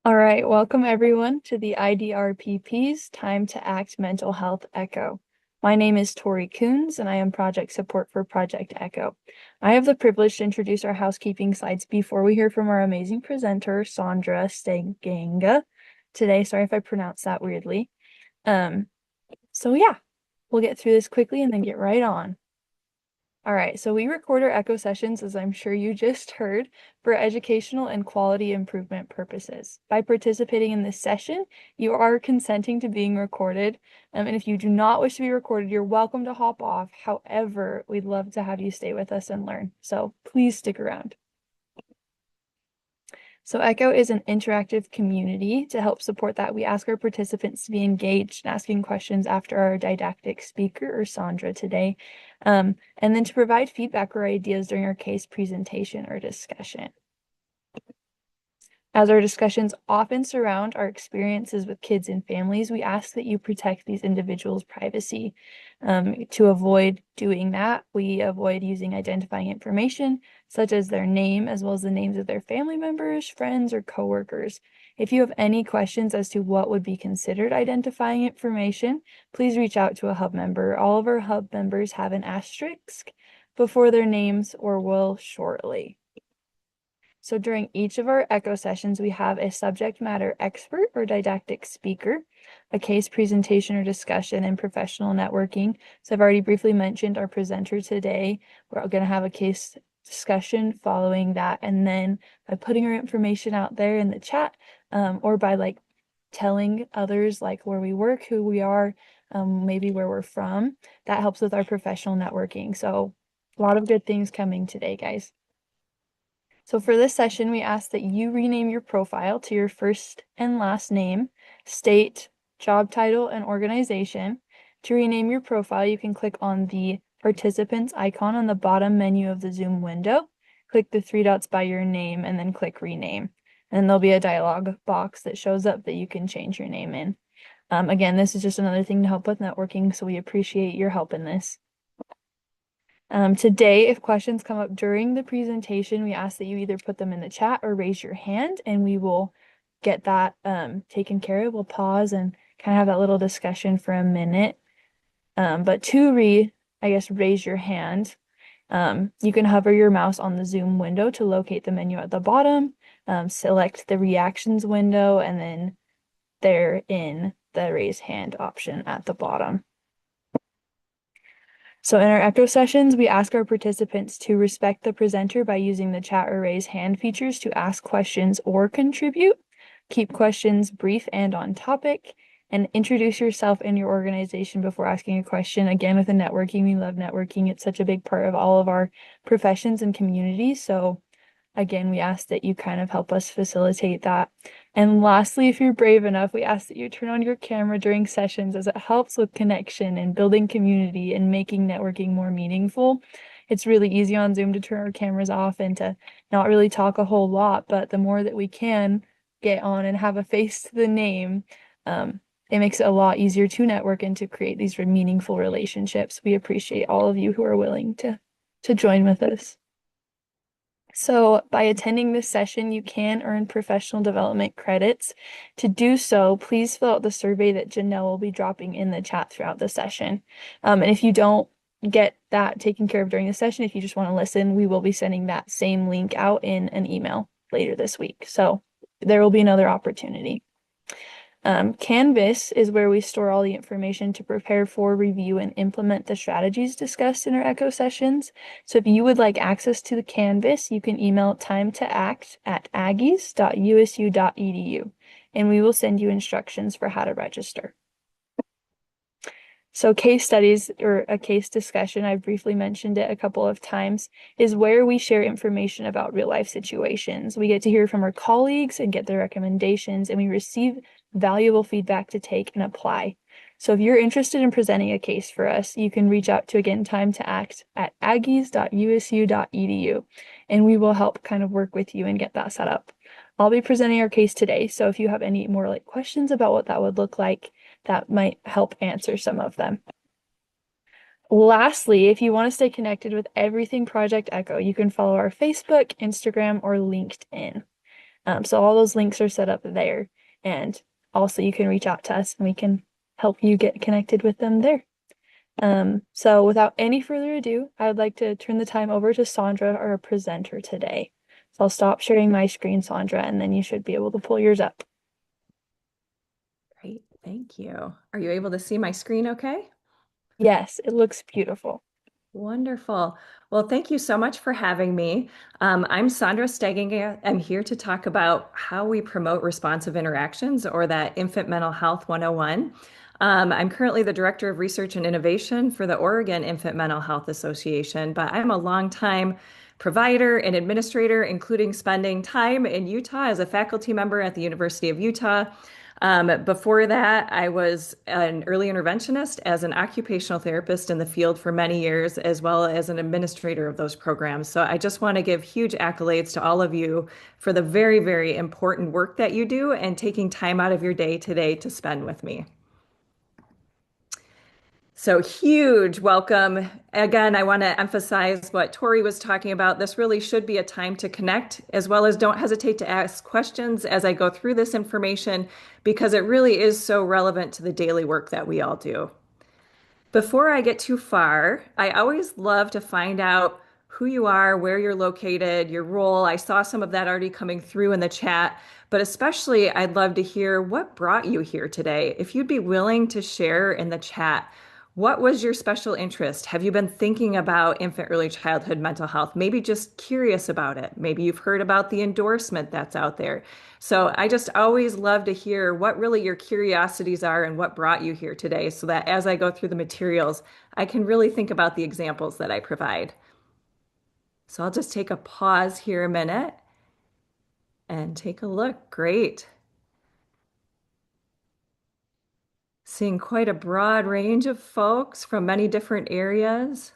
All right, welcome everyone to the IDRPP's Time to Act Mental Health Echo. My name is Tori Coons, and I am project support for Project Echo. I have the privilege to introduce our housekeeping slides before we hear from our amazing presenter, Sondra Stegenga, today. Sorry if I pronounced that weirdly. So yeah, we'll get through this quickly and then get right on. All right, so we record our echo sessions, as I'm sure you just heard, for educational and quality improvement purposes. By participating in this session, you are consenting to being recorded. And if you do not wish to be recorded, you're welcome to hop off. However, we'd love to have you stay with us and learn. So please stick around. So Echo is an interactive community. To help support that, we ask our participants to be engaged in asking questions after our didactic speaker, or Sondra, today, and then to provide feedback or ideas during our case presentation or discussion. As our discussions often surround our experiences with kids and families, we ask that you protect these individuals' privacy. To avoid doing that, we avoid using identifying information, such as their name, as well as the names of their family members, friends, or coworkers. If you have any questions as to what would be considered identifying information, please reach out to a hub member. All of our hub members have an asterisk before their names or will shortly. So during each of our echo sessions, we have a subject matter expert or didactic speaker, a case presentation or discussion, and professional networking. So I've already briefly mentioned our presenter today. We're going to have a case discussion following that. And then by putting our information out there in the chat, or by telling others where we work, who we are, maybe where we're from, that helps with our professional networking. So a lot of good things coming today, guys. So for this session, we ask that you rename your profile to your first and last name, state, job title, and organization. To rename your profile, you can click on the participants icon on the bottom menu of the Zoom window, click the three dots by your name, and then click rename. And there'll be a dialog box that shows up that you can change your name in. Again, this is just another thing to help with networking, so we appreciate your help in this. Today, if questions come up during the presentation, we ask that you either put them in the chat or raise your hand, and we will get that taken care of. We'll pause and kind of have that little discussion for a minute. But to raise your hand, you can hover your mouse on the Zoom window to locate the menu at the bottom, select the reactions window, and then they're in the raise hand option at the bottom. So in our echo sessions, we ask our participants to respect the presenter by using the chat or raise hand features to ask questions or contribute. Keep questions brief and on topic, and introduce yourself and your organization before asking a question. Again, with the networking, we love networking. It's such a big part of all of our professions and communities. So again, we ask that you kind of help us facilitate that. And lastly, if you're brave enough, we ask that you turn on your camera during sessions, as it helps with connection and building community and making networking more meaningful. It's really easy on Zoom to turn our cameras off and to not really talk a whole lot, but the more that we can get on and have a face to the name, it makes it a lot easier to network and to create these meaningful relationships. We appreciate all of you who are willing to join with us. So by attending this session, you can earn professional development credits. To do so, please fill out the survey that Janelle will be dropping in the chat throughout the session. And if you don't get that taken care of during the session, if you just want to listen, we will be sending that same link out in an email later this week. So there will be another opportunity. Canvas is where we store all the information to prepare for, review, and implement the strategies discussed in our echo sessions. So if you would like access to the Canvas, you can email timetoact@aggies.usu.edu, and we will send you instructions for how to register. So case studies, or a case discussion, I've briefly mentioned it a couple of times, is where we share information about real life situations. We get to hear from our colleagues and get their recommendations, and we receive valuable feedback to take and apply. So if you're interested in presenting a case for us, you can reach out to, again, timetoact@aggies.usu.edu, and we will help kind of work with you and get that set up. I'll be presenting our case today, so if you have any more questions about what that would look like, that might help answer some of them. Lastly, if you want to stay connected with everything Project Echo, you can follow our Facebook, Instagram, or LinkedIn. So all those links are set up there. And also you can reach out to us and we can help you get connected with them there. So without any further ado, I would like to turn the time over to Sondra, our presenter today. So I'll stop sharing my screen, Sondra, and then you should be able to pull yours up. Great, thank you. Are you able to see my screen okay? Yes, it looks beautiful. Wonderful. Well, thank you so much for having me. I'm Sondra Stegenga. I'm here to talk about how we promote responsive interactions, or that Infant Mental Health 101. I'm currently the Director of Research and Innovation for the Oregon Infant Mental Health Association, but I'm a longtime provider and administrator, including spending time in Utah as a faculty member at the University of Utah. Before that, I was an early interventionist as an occupational therapist in the field for many years, as well as an administrator of those programs. So I just want to give huge accolades to all of you for the very, very important work that you do and taking time out of your day today to spend with me. So huge welcome. Again, I want to emphasize what Tori was talking about. This really should be a time to connect, as well as don't hesitate to ask questions as I go through this information, because it really is so relevant to the daily work that we all do. Before I get too far, I always love to find out who you are, where you're located, your role. I saw some of that already coming through in the chat, but especially I'd love to hear what brought you here today. If you'd be willing to share in the chat, what was your special interest? Have you been thinking about infant early childhood mental health? Maybe just curious about it. Maybe you've heard about the endorsement that's out there. So I just always love to hear what really your curiosities are and what brought you here today, so that as I go through the materials, I can really think about the examples that I provide. So I'll just take a pause here a minute and take a look. Great. Seeing quite a broad range of folks from many different areas.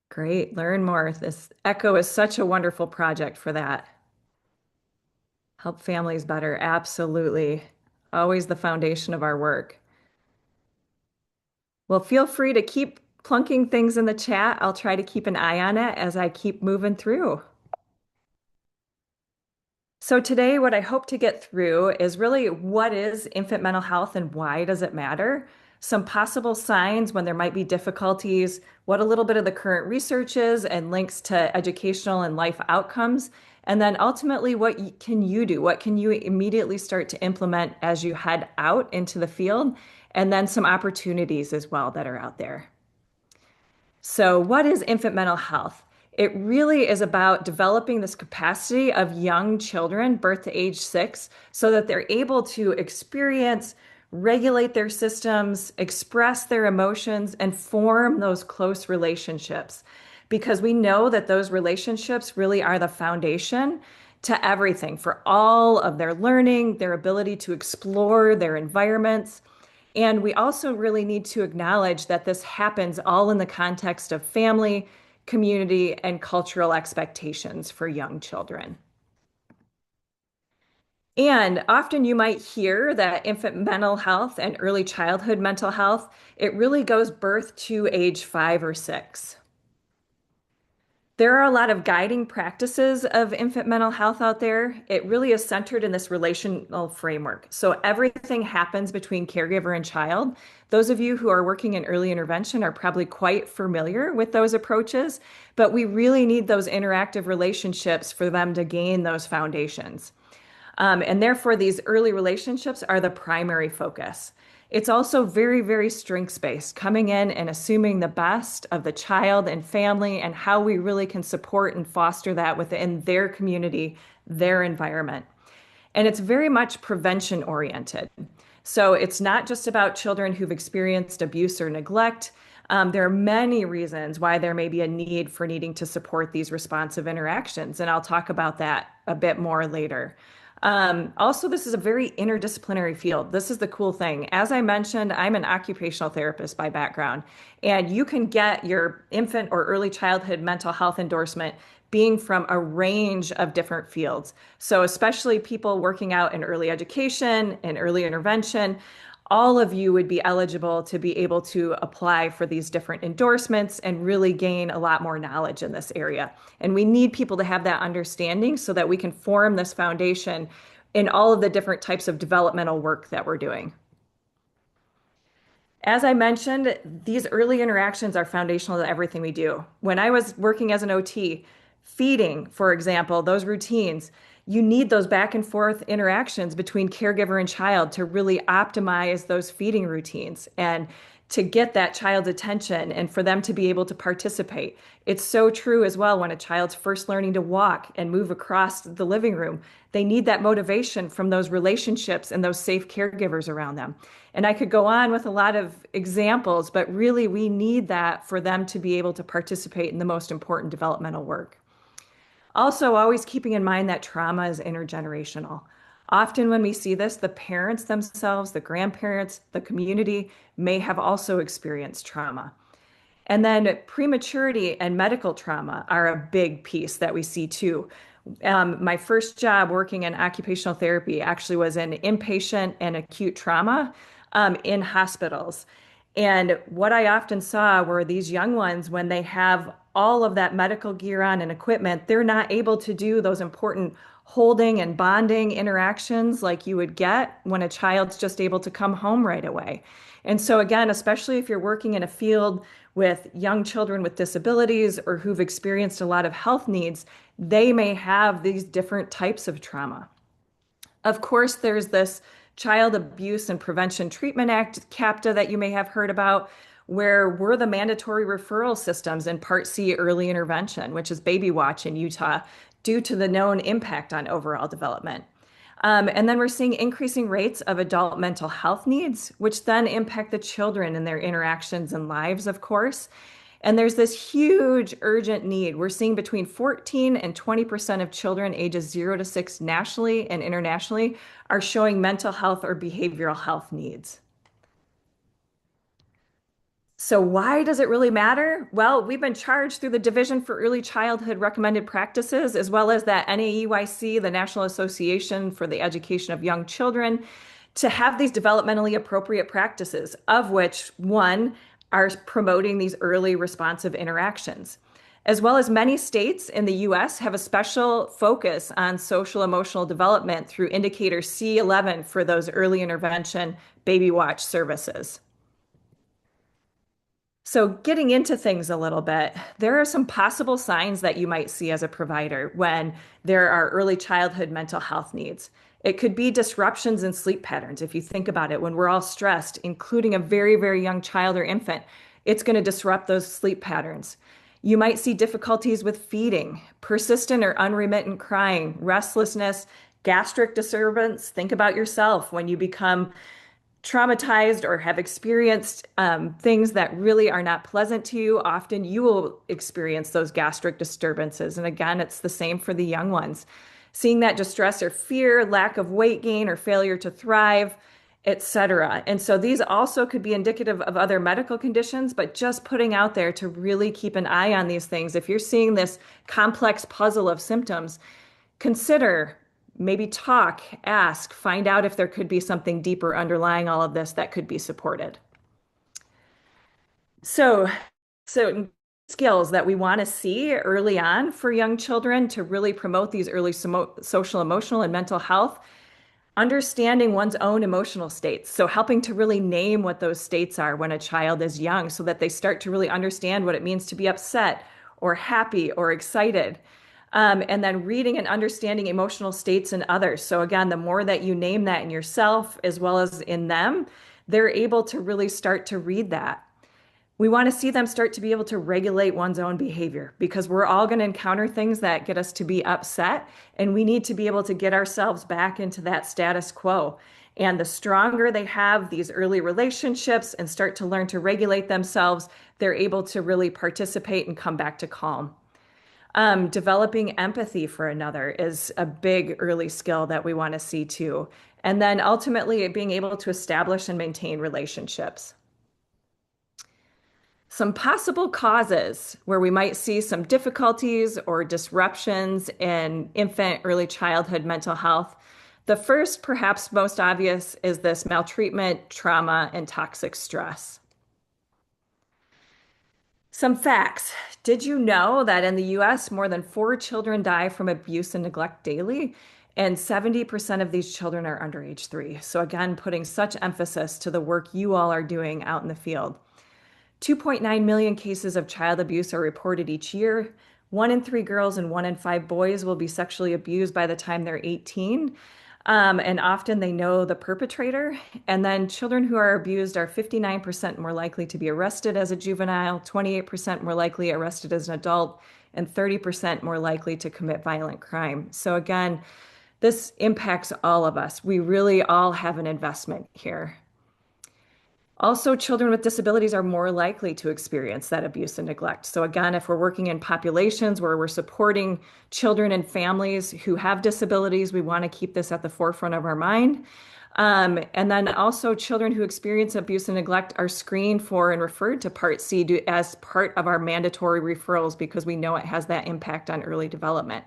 Great, learn more. This Echo is such a wonderful project for that. Help families better, absolutely. Always the foundation of our work. Well, feel free to keep plunking things in the chat. I'll try to keep an eye on it as I keep moving through. So today, what I hope to get through is really what is infant mental health and why does it matter? Some possible signs when there might be difficulties, what a little bit of the current research is, and links to educational and life outcomes. And then ultimately, what can you do? What can you immediately start to implement as you head out into the field? And then some opportunities as well that are out there. So, what is infant mental health? It really is about developing this capacity of young children, birth to age 6, so that they're able to experience, regulate their systems, express their emotions, and form those close relationships. Because we know that those relationships really are the foundation to everything, for all of their learning, their ability to explore their environments. And we also really need to acknowledge that this happens all in the context of family, community, and cultural expectations for young children. And often you might hear that infant mental health and early childhood mental health, it really goes birth to age 5 or 6. There are a lot of guiding practices of infant mental health out there. It really is centered in this relational framework. So everything happens between caregiver and child. Those of you who are working in early intervention are probably quite familiar with those approaches, but we really need those interactive relationships for them to gain those foundations. And therefore, these early relationships are the primary focus. It's also very, very strengths-based, coming in and assuming the best of the child and family and how we really can support and foster that within their community, their environment. And it's very much prevention oriented. So it's not just about children who've experienced abuse or neglect. There are many reasons why there may be a need for needing to support these responsive interactions, and I'll talk about that a bit more later. Also, this is a very interdisciplinary field. This is the cool thing. As I mentioned, I'm an occupational therapist by background, and you can get your infant or early childhood mental health endorsement being from a range of different fields. So especially people working out in early education and early intervention, all of you would be eligible to be able to apply for these different endorsements and really gain a lot more knowledge in this area. And we need people to have that understanding so that we can form this foundation in all of the different types of developmental work that we're doing. As I mentioned, these early interactions are foundational to everything we do. When I was working as an OT, feeding, for example, those routines, you need those back and forth interactions between caregiver and child to really optimize those feeding routines and to get that child's attention and for them to be able to participate. It's so true as well when a child's first learning to walk and move across the living room. They need that motivation from those relationships and those safe caregivers around them. And I could go on with a lot of examples, but really we need that for them to be able to participate in the most important developmental work. Also, always keeping in mind that trauma is intergenerational. Often, when we see this, the parents themselves, the grandparents, the community may have also experienced trauma. And then prematurity and medical trauma are a big piece that we see too. My first job working in occupational therapy actually was in inpatient and acute trauma in hospitals. And what I often saw were these young ones, when they have all of that medical gear on and equipment, they're not able to do those important holding and bonding interactions like you would get when a child's just able to come home right away. And so, again, especially if you're working in a field with young children with disabilities or who've experienced a lot of health needs, they may have these different types of trauma. Of course, there's this Child Abuse and Prevention Treatment Act, CAPTA, that you may have heard about, where we're the mandatory referral systems in Part C early intervention, which is Baby Watch in Utah, due to the known impact on overall development. And then we're seeing increasing rates of adult mental health needs, which then impact the children and their interactions and lives, of course. And there's this huge urgent need. We're seeing between 14 and 20% of children ages 0 to 6 nationally and internationally are showing mental health or behavioral health needs. So why does it really matter? Well, we've been charged through the Division for Early Childhood Recommended Practices, as well as that NAEYC, the National Association for the Education of Young Children, to have these developmentally appropriate practices, of which one are promoting these early responsive interactions. As well as many states in the US have a special focus on social emotional development through indicator C11 for those early intervention baby watch services. So, getting into things a little bit, there are some possible signs that you might see as a provider when there are early childhood mental health needs. It could be disruptions in sleep patterns. If you think about it, when we're all stressed, including a very, very young child or infant, it's going to disrupt those sleep patterns. You might see difficulties with feeding, persistent or unremittent crying, restlessness, gastric disturbance. Think about yourself when you become traumatized or have experienced things that really are not pleasant to you. Often you will experience those gastric disturbances. And again, it's the same for the young ones. Seeing that distress or fear, lack of weight gain or failure to thrive, etc. And so these also could be indicative of other medical conditions, but just putting out there to really keep an eye on these things. If you're seeing this complex puzzle of symptoms, consider, maybe talk, ask, find out if there could be something deeper underlying all of this that could be supported. So, certain skills that we want to see early on for young children to really promote these early social, emotional, and mental health. Understanding one's own emotional states. So, helping to really name what those states are when a child is young so that they start to really understand what it means to be upset or happy or excited. And then reading and understanding emotional states in others. So, again, the more that you name that in yourself as well as in them, they're able to really start to read that. We want to see them start to be able to regulate one's own behavior because we're all going to encounter things that get us to be upset, and we need to be able to get ourselves back into that status quo. And the stronger they have these early relationships and start to learn to regulate themselves, they're able to really participate and come back to calm. Developing empathy for another is a big early skill that we want to see too. And then ultimately being able to establish and maintain relationships. Some possible causes where we might see some difficulties or disruptions in infant early childhood mental health. The first, perhaps most obvious, is this maltreatment, trauma, and toxic stress. Some facts. Did you know that in the US, more than 4 children die from abuse and neglect daily? And 70% of these children are under age 3. So, again, putting such emphasis to the work you all are doing out in the field. 2.9 million cases of child abuse are reported each year. 1 in 3 girls and 1 in 5 boys will be sexually abused by the time they're 18. And often they know the perpetrator. And then children who are abused are 59% more likely to be arrested as a juvenile, 28% more likely arrested as an adult, and 30% more likely to commit violent crime. So, again, this impacts all of us. We really all have an investment here. Also, children with disabilities are more likely to experience that abuse and neglect. So, again, if we're working in populations where we're supporting children and families who have disabilities, we want to keep this at the forefront of our mind. And then also, children who experience abuse and neglect are screened for and referred to Part C as part of our mandatory referrals because we know it has that impact on early development.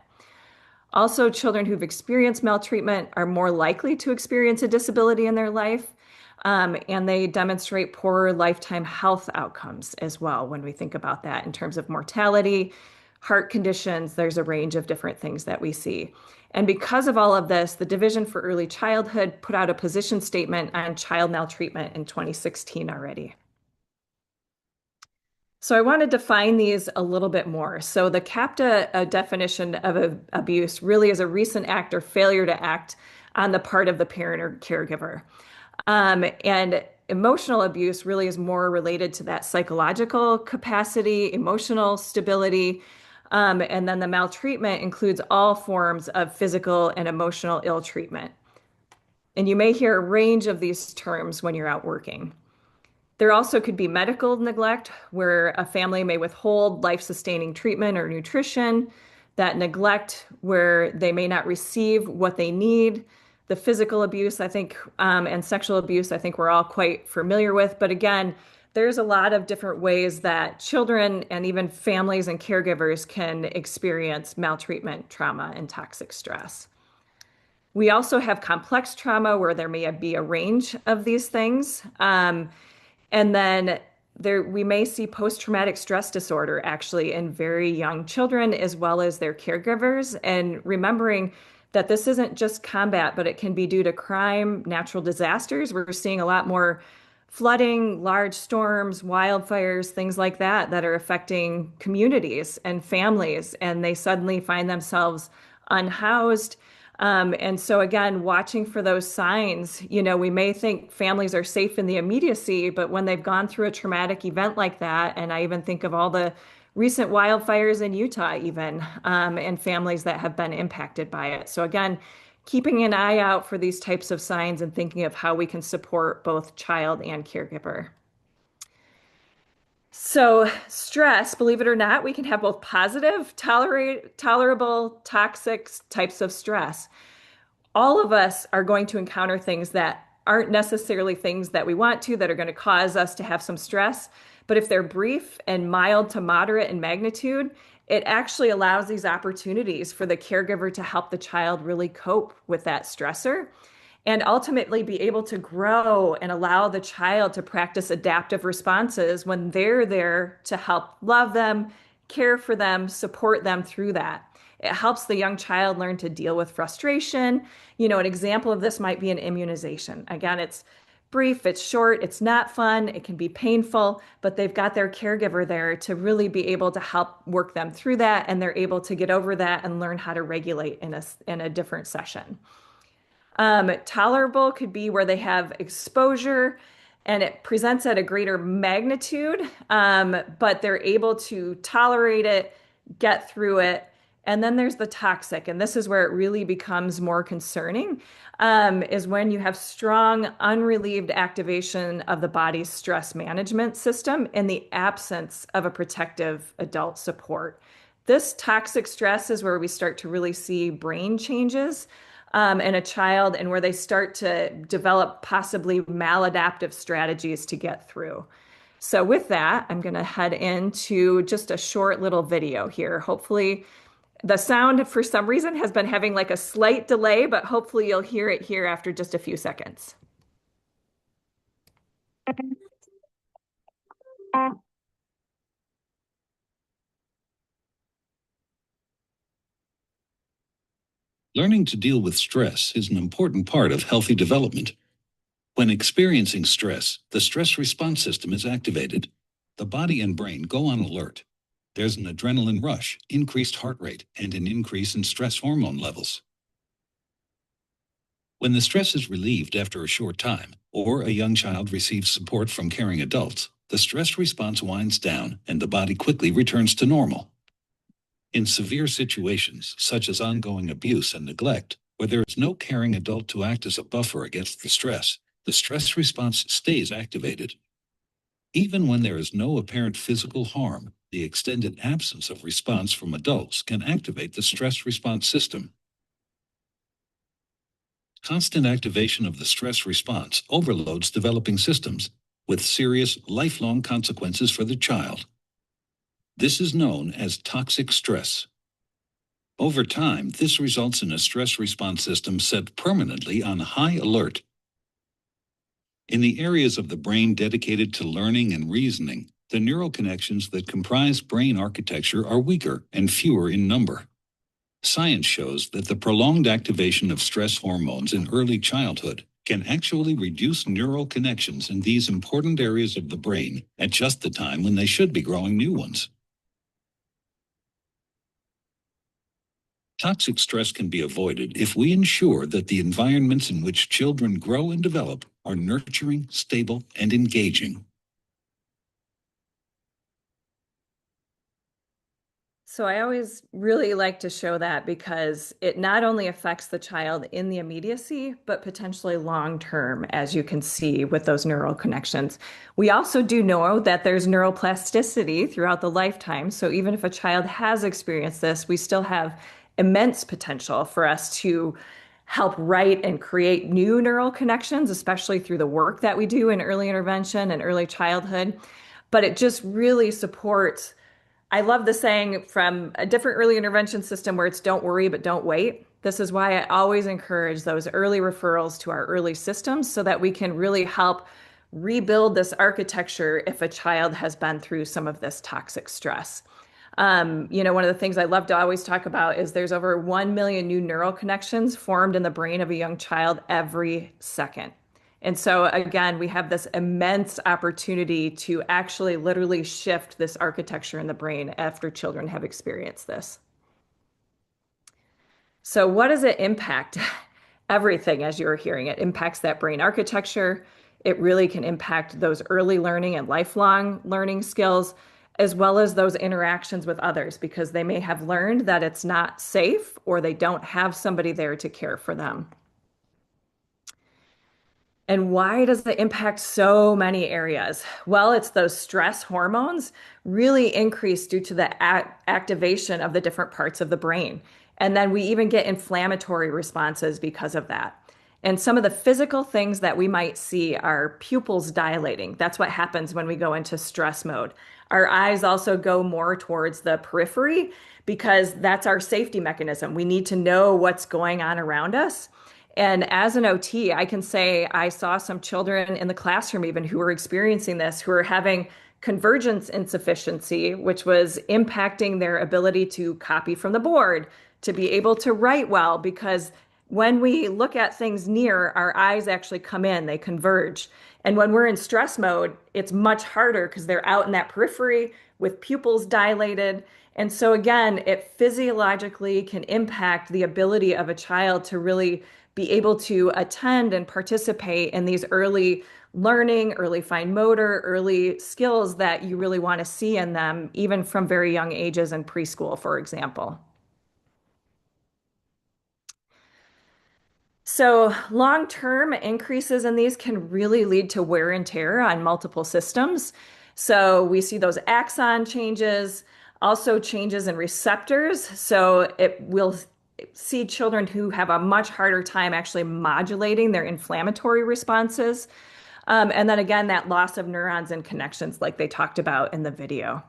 Also, children who've experienced maltreatment are more likely to experience a disability in their life. And they demonstrate poorer lifetime health outcomes as well when we think about that in terms of mortality, heart conditions. There's a range of different things that we see. And because of all of this, the Division for Early Childhood put out a position statement on child maltreatment in 2016 already. So I want to define these a little bit more. So the CAPTA definition of abuse really is a recent act or failure to act on the part of the parent or caregiver. And emotional abuse really is more related to that psychological capacity, emotional stability. And then the maltreatment includes all forms of physical and emotional ill treatment. And you may hear a range of these terms when you're out working. There also could be medical neglect, where a family may withhold life-sustaining treatment or nutrition. That neglect, where they may not receive what they need. The physical abuse, I think, and sexual abuse, I think we're all quite familiar with. But again, there's a lot of different ways that children and even families and caregivers can experience maltreatment, trauma, and toxic stress. We also have complex trauma where there may be a range of these things. And then we may see post-traumatic stress disorder actually in very young children as well as their caregivers. And remembering that this isn't just combat, but it can be due to crime, natural disasters. We're seeing a lot more flooding, large storms, wildfires, things like that that are affecting communities and families, and they suddenly find themselves unhoused. And so again, watching for those signs, we may think families are safe in the immediacy, but when they've gone through a traumatic event like that, and I even think of all the recent wildfires in Utah even, and families that have been impacted by it. So again, keeping an eye out for these types of signs and thinking of how we can support both child and caregiver. So stress, believe it or not, we can have both positive, tolerable, toxic types of stress. All of us are going to encounter things that aren't necessarily things that we want to, that are going to cause us to have some stress. But if they're brief and mild to moderate in magnitude, it actually allows these opportunities for the caregiver to help the child really cope with that stressor and ultimately be able to grow and allow the child to practice adaptive responses when they're there to help love them, care for them, support them through that. It helps the young child learn to deal with frustration. An example of this might be an immunization. Again, it's brief, it's short, it's not fun, it can be painful, but they've got their caregiver there to really be able to help work them through that, and they're able to get over that and learn how to regulate in a different session. Tolerable could be where they have exposure and it presents at a greater magnitude, but they're able to tolerate it, get through it. And then there's the toxic, and this is where it really becomes more concerning, is when you have strong, unrelieved activation of the body's stress management system in the absence of a protective adult support. This toxic stress is where we start to really see brain changes in a child and where they start to develop possibly maladaptive strategies to get through. So with that, I'm going to head into just a short little video here. Hopefully The sound, for some reason, has been having like a slight delay, but hopefully you'll hear it here after just a few seconds. Learning to deal with stress is an important part of healthy development. When experiencing stress, the stress response system is activated. The body and brain go on alert. There's an adrenaline rush, increased heart rate, and an increase in stress hormone levels. When the stress is relieved after a short time, or a young child receives support from caring adults, the stress response winds down and the body quickly returns to normal. In severe situations, such as ongoing abuse and neglect, where there is no caring adult to act as a buffer against the stress response stays activated. Even when there is no apparent physical harm, the extended absence of response from adults can activate the stress response system. Constant activation of the stress response overloads developing systems, with serious, lifelong consequences for the child. This is known as toxic stress. Over time, this results in a stress response system set permanently on high alert. In the areas of the brain dedicated to learning and reasoning, the neural connections that comprise brain architecture are weaker and fewer in number. Science shows that the prolonged activation of stress hormones in early childhood can actually reduce neural connections in these important areas of the brain at just the time when they should be growing new ones. Toxic stress can be avoided if we ensure that the environments in which children grow and develop are nurturing, stable, and engaging. So I always really like to show that because it not only affects the child in the immediacy, but potentially long term, as you can see with those neural connections. We also do know that there's neuroplasticity throughout the lifetime. So even if a child has experienced this, we still have immense potential for us to help write and create new neural connections, especially through the work that we do in early intervention and early childhood. But it just really supports. I love the saying from a different early intervention system where it's don't worry, but don't wait. This is why I always encourage those early referrals to our early systems so that we can really help rebuild this architecture if a child has been through some of this toxic stress. One of the things I love to always talk about is there's over 1 million new neural connections formed in the brain of a young child every second. And so, again, we have this immense opportunity to actually literally shift this architecture in the brain after children have experienced this. So, what does it impact? Everything, as you were hearing, it impacts that brain architecture. It really can impact those early learning and lifelong learning skills, as well as those interactions with others, because they may have learned that it's not safe or they don't have somebody there to care for them. And why does it impact so many areas? Well, it's those stress hormones really increase due to the activation of the different parts of the brain. And then we even get inflammatory responses because of that. And some of the physical things that we might see are pupils dilating. That's what happens when we go into stress mode. Our eyes also go more towards the periphery because that's our safety mechanism. We need to know what's going on around us. And as an OT, I can say I saw some children in the classroom even who were experiencing this, who were having convergence insufficiency, which was impacting their ability to copy from the board, to be able to write well, because when we look at things near, our eyes actually come in, they converge. And when we're in stress mode, it's much harder because they're out in that periphery with pupils dilated. And so again, it physiologically can impact the ability of a child to really be able to attend and participate in these early learning, early fine motor, early skills that you really want to see in them, even from very young ages in preschool, for example. So long-term increases in these can really lead to wear and tear on multiple systems. So we see those axon changes, also changes in receptors. So it will see children who have a much harder time actually modulating their inflammatory responses. And then again, that loss of neurons and connections like they talked about in the video.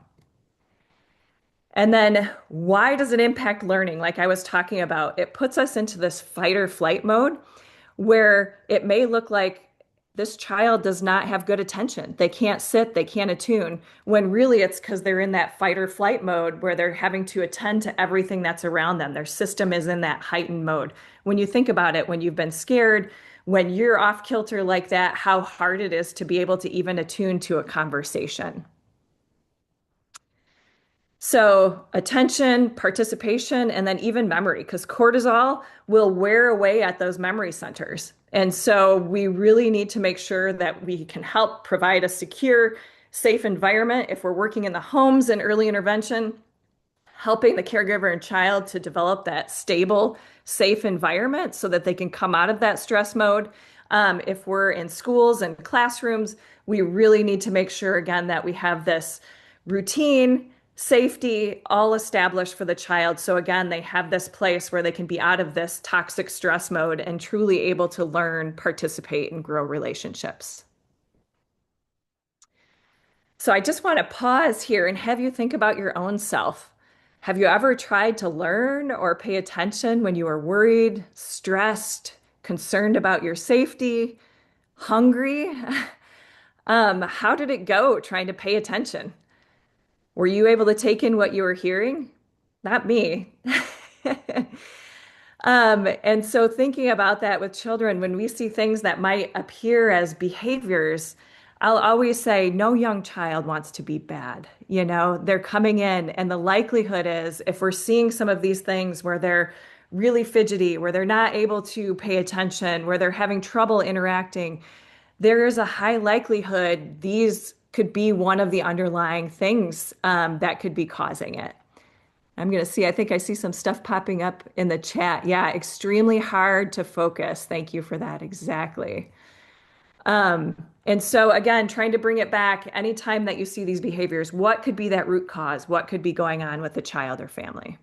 And then why does it impact learning? Like I was talking about, it puts us into this fight or flight mode where it may look like this child does not have good attention. They can't sit, they can't attune, when really it's because they're in that fight or flight mode where they're having to attend to everything that's around them. Their system is in that heightened mode. When you think about it, when you've been scared, when you're off kilter like that, how hard it is to be able to even attune to a conversation. So, attention, participation, and then even memory, because cortisol will wear away at those memory centers. And so, we really need to make sure that we can help provide a secure, safe environment if we're working in the homes and early intervention, helping the caregiver and child to develop that stable, safe environment so that they can come out of that stress mode. If we're in schools and classrooms, we really need to make sure, again, that we have this routine, safety all established for the child. So, again, they have this place where they can be out of this toxic stress mode and truly able to learn, participate, and grow relationships. So, I just want to pause here and have you think about your own self. Have you ever tried to learn or pay attention when you were worried, stressed, concerned about your safety, hungry? How did it go trying to pay attention? Were you able to take in what you were hearing? Not me. And so thinking about that with children, when we see things that might appear as behaviors, I'll always say, no young child wants to be bad. You know, they're coming in, and the likelihood is if we're seeing some of these things where they're really fidgety, where they're not able to pay attention, where they're having trouble interacting, there is a high likelihood these could be one of the underlying things that could be causing it. I'm going to see, I think I see some stuff popping up in the chat. Yeah, extremely hard to focus. Thank you for that. Exactly. And so, again, trying to bring it back anytime that you see these behaviors, what could be that root cause? What could be going on with the child or family?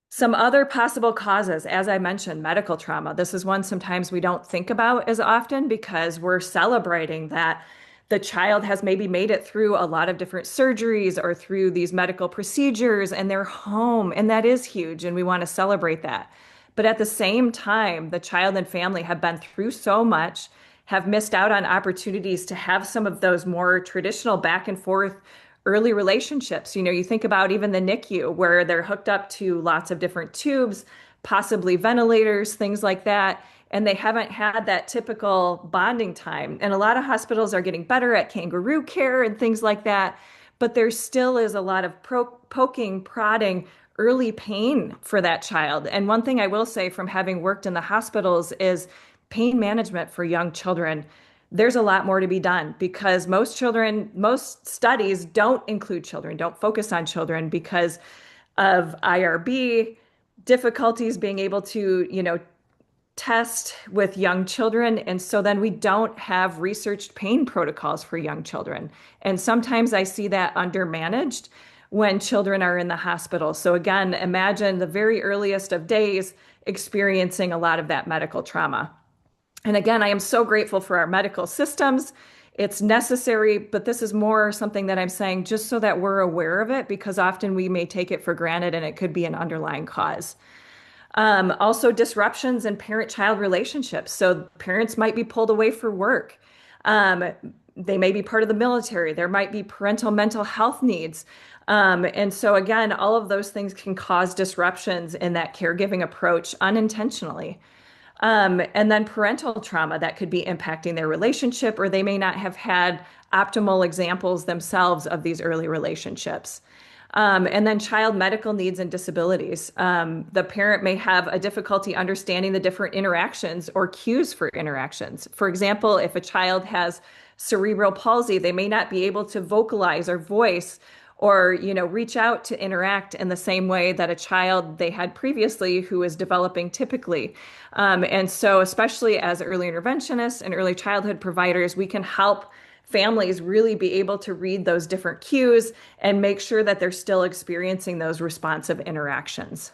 Some other possible causes, as I mentioned, medical trauma. This is one sometimes we don't think about as often because we're celebrating that the child has maybe made it through a lot of different surgeries or through these medical procedures and they're home. And that is huge. And we want to celebrate that. But at the same time, the child and family have been through so much, have missed out on opportunities to have some of those more traditional back and forth early relationships. You know, you think about even the NICU where they're hooked up to lots of different tubes, possibly ventilators, things like that. And they haven't had that typical bonding time. And a lot of hospitals are getting better at kangaroo care and things like that. But there still is a lot of poking, prodding, early pain for that child. And one thing I will say from having worked in the hospitals is pain management for young children. There's a lot more to be done because most studies don't include children, don't focus on children because of IRB, difficulties being able to, test with young children. And so then we don't have researched pain protocols for young children. And sometimes I see that undermanaged when children are in the hospital. So again, imagine the very earliest of days experiencing a lot of that medical trauma. And again, I am so grateful for our medical systems. It's necessary, but this is more something that I'm saying just so that we're aware of it because often we may take it for granted and it could be an underlying cause. Also, disruptions in parent-child relationships. So parents might be pulled away for work. They may be part of the military. There might be parental mental health needs. And so again, all of those things can cause disruptions in that caregiving approach unintentionally. And then parental trauma that could be impacting their relationship, or they may not have had optimal examples themselves of these early relationships. And then child medical needs and disabilities. The parent may have a difficulty understanding the different interactions or cues for interactions. For example, if a child has cerebral palsy, they may not be able to vocalize or voice or reach out to interact in the same way that a child they had previously who is developing typically. And so especially as early interventionists and early childhood providers, we can help families really be able to read those different cues and make sure that they're still experiencing those responsive interactions.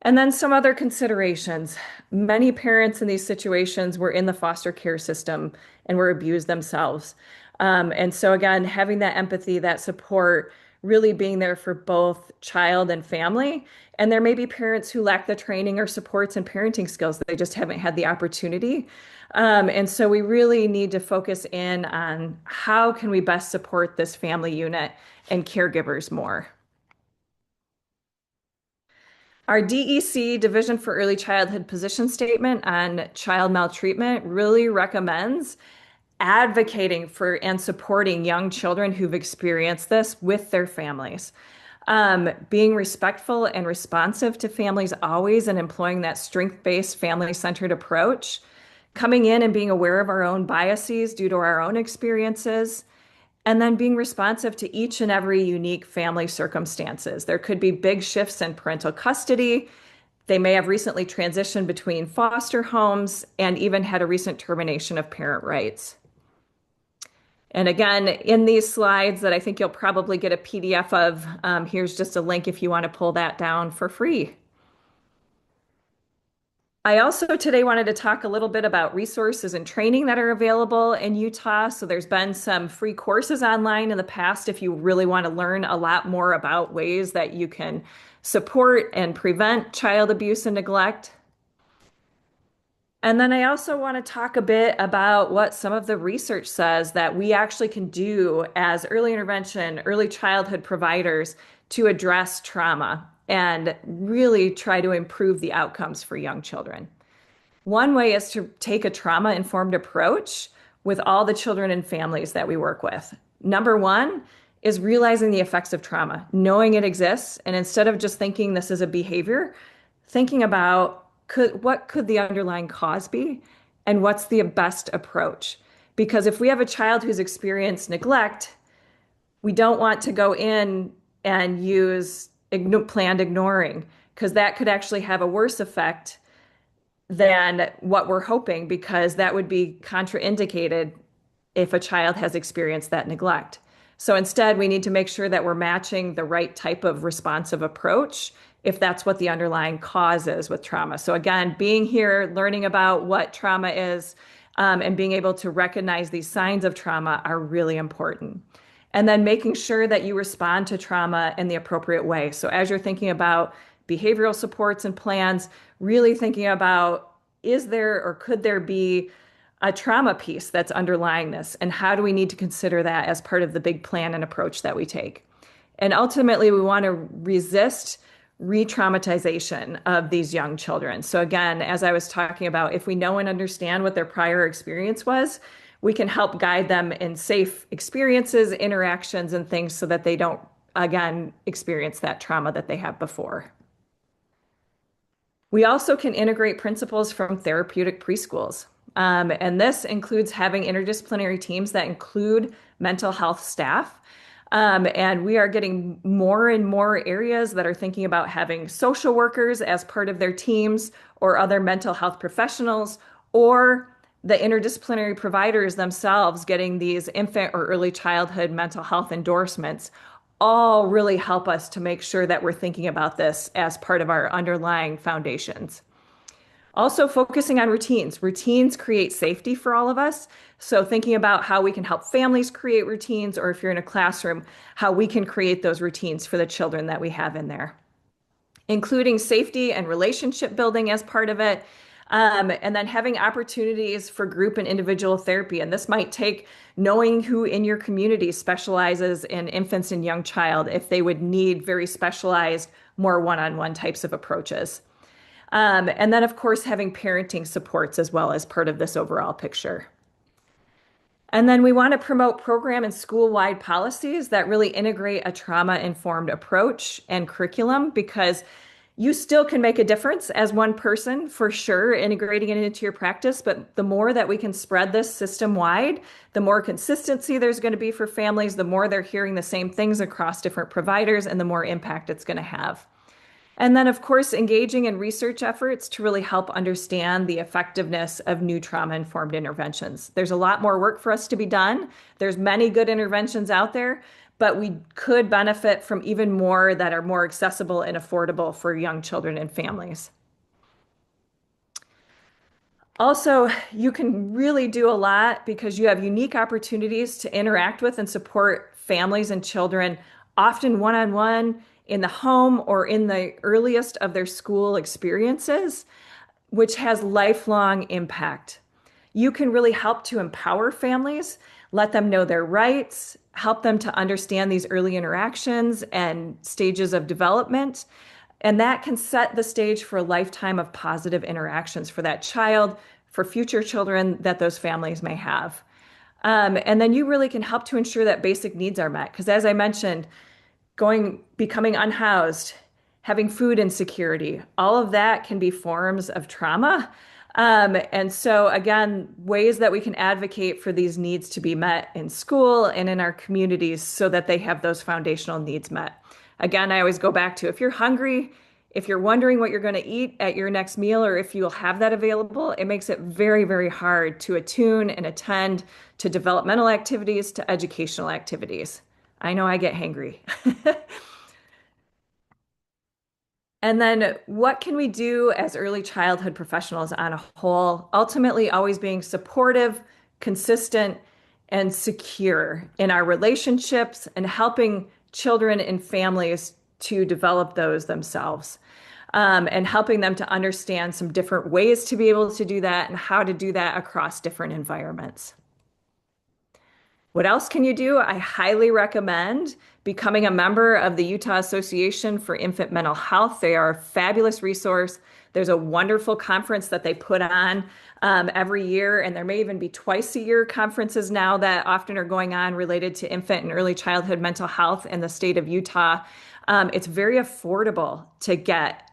And then some other considerations. Many parents in these situations were in the foster care system and were abused themselves. And so again, having that empathy, that support, really being there for both child and family. And there may be parents who lack the training or supports and parenting skills. They just haven't had the opportunity. And so we really need to focus in on how can we best support this family unit and caregivers more. Our DEC, Division for Early Childhood position statement on child maltreatment, really recommends advocating for and supporting young children who've experienced this with their families. Being respectful and responsive to families always and employing that strength-based, family-centered approach. Coming in and being aware of our own biases due to our own experiences. And then being responsive to each and every unique family circumstances. There could be big shifts in parental custody. They may have recently transitioned between foster homes and even had a recent termination of parent rights. And again, in these slides that I think you'll probably get a PDF of, here's just a link if you want to pull that down for free. I also today wanted to talk a little bit about resources and training that are available in Utah. So there's been some free courses online in the past if you really want to learn a lot more about ways that you can support and prevent child abuse and neglect. And then I also want to talk a bit about what some of the research says that we actually can do as early intervention, early childhood providers to address trauma and really try to improve the outcomes for young children. One way is to take a trauma-informed approach with all the children and families that we work with. Number one is realizing the effects of trauma, knowing it exists, and instead of just thinking this is a behavior, thinking about what could the underlying cause be and what's the best approach? Because if we have a child who's experienced neglect, we don't want to go in and use planned ignoring, because that could actually have a worse effect than what we're hoping, because that would be contraindicated if a child has experienced that neglect. So instead, we need to make sure that we're matching the right type of responsive approach if that's what the underlying cause is with trauma. So again, being here, learning about what trauma is, and being able to recognize these signs of trauma are really important. And then making sure that you respond to trauma in the appropriate way. So as you're thinking about behavioral supports and plans, really thinking about, is there or could there be a trauma piece that's underlying this? And how do we need to consider that as part of the big plan and approach that we take? And ultimately, we want to resist re-traumatization of these young children. So again, as I was talking about, if we know and understand what their prior experience was, we can help guide them in safe experiences, interactions, and things so that they don't, again, experience that trauma that they have before. We also can integrate principles from therapeutic preschools. And this includes having interdisciplinary teams that include mental health staff. And we are getting more and more areas that are thinking about having social workers as part of their teams or other mental health professionals, or the interdisciplinary providers themselves getting these infant or early childhood mental health endorsements all really help us to make sure that we're thinking about this as part of our underlying foundations. Also focusing on routines. Routines create safety for all of us. So thinking about how we can help families create routines, or if you're in a classroom, how we can create those routines for the children that we have in there. Including safety and relationship building as part of it. And then having opportunities for group and individual therapy. And this might take knowing who in your community specializes in infants and young child, if they would need very specialized, more one-on-one types of approaches. And then, of course, having parenting supports as well as part of this overall picture. And then we want to promote program and school-wide policies that really integrate a trauma-informed approach and curriculum, because you still can make a difference as one person, for sure, integrating it into your practice. But the more that we can spread this system-wide, the more consistency there's going to be for families, the more they're hearing the same things across different providers, and the more impact it's going to have. And then, of course, engaging in research efforts to really help understand the effectiveness of new trauma-informed interventions. There's a lot more work for us to be done. There's many good interventions out there, but we could benefit from even more that are more accessible and affordable for young children and families. Also, you can really do a lot because you have unique opportunities to interact with and support families and children, often one-on-one in the home or in the earliest of their school experiences, which has lifelong impact. You can really help to empower families, let them know their rights, help them to understand these early interactions and stages of development. And that can set the stage for a lifetime of positive interactions for that child, for future children that those families may have. And then you really can help to ensure that basic needs are met. Because as I mentioned, becoming unhoused, having food insecurity, all of that can be forms of trauma. And so, again, ways that we can advocate for these needs to be met in school and in our communities so that they have those foundational needs met. Again, I always go back to if you're hungry, if you're wondering what you're going to eat at your next meal, or if you'll have that available, it makes it very, very hard to attune and attend to developmental activities, to educational activities. I know I get hangry. And then what can we do as early childhood professionals on a whole? Ultimately, always being supportive, consistent, and secure in our relationships and helping children and families to develop those themselves. And helping them to understand some different ways to be able to do that and how to do that across different environments. What else can you do? I highly recommend becoming a member of the Utah Association for Infant Mental Health. They are a fabulous resource. There's a wonderful conference that they put on every year, and there may even be twice a year conferences now that often are going on related to infant and early childhood mental health in the state of Utah. It's very affordable to get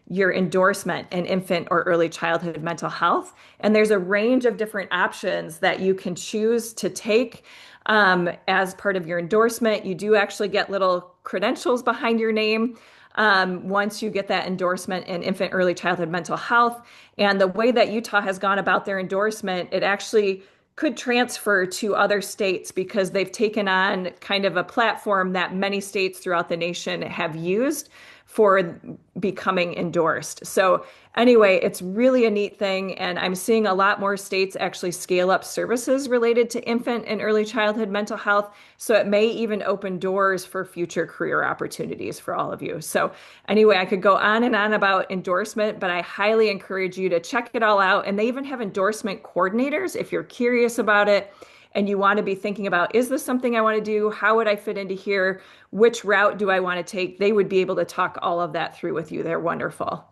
your endorsement in infant or early childhood mental health. And there's a range of different options that you can choose to take as part of your endorsement. You do actually get little credentials behind your name once you get that endorsement in infant early childhood mental health. And the way that Utah has gone about their endorsement, it actually could transfer to other states because they've taken on kind of a platform that many states throughout the nation have used for becoming endorsed. So anyway, it's really a neat thing. And I'm seeing a lot more states actually scale up services related to infant and early childhood mental health. So it may even open doors for future career opportunities for all of you. So anyway, I could go on and on about endorsement, but I highly encourage you to check it all out. And they even have endorsement coordinators if you're curious about it and you want to be thinking about, is this something I want to do? How would I fit into here? Which route do I want to take? They would be able to talk all of that through with you. They're wonderful.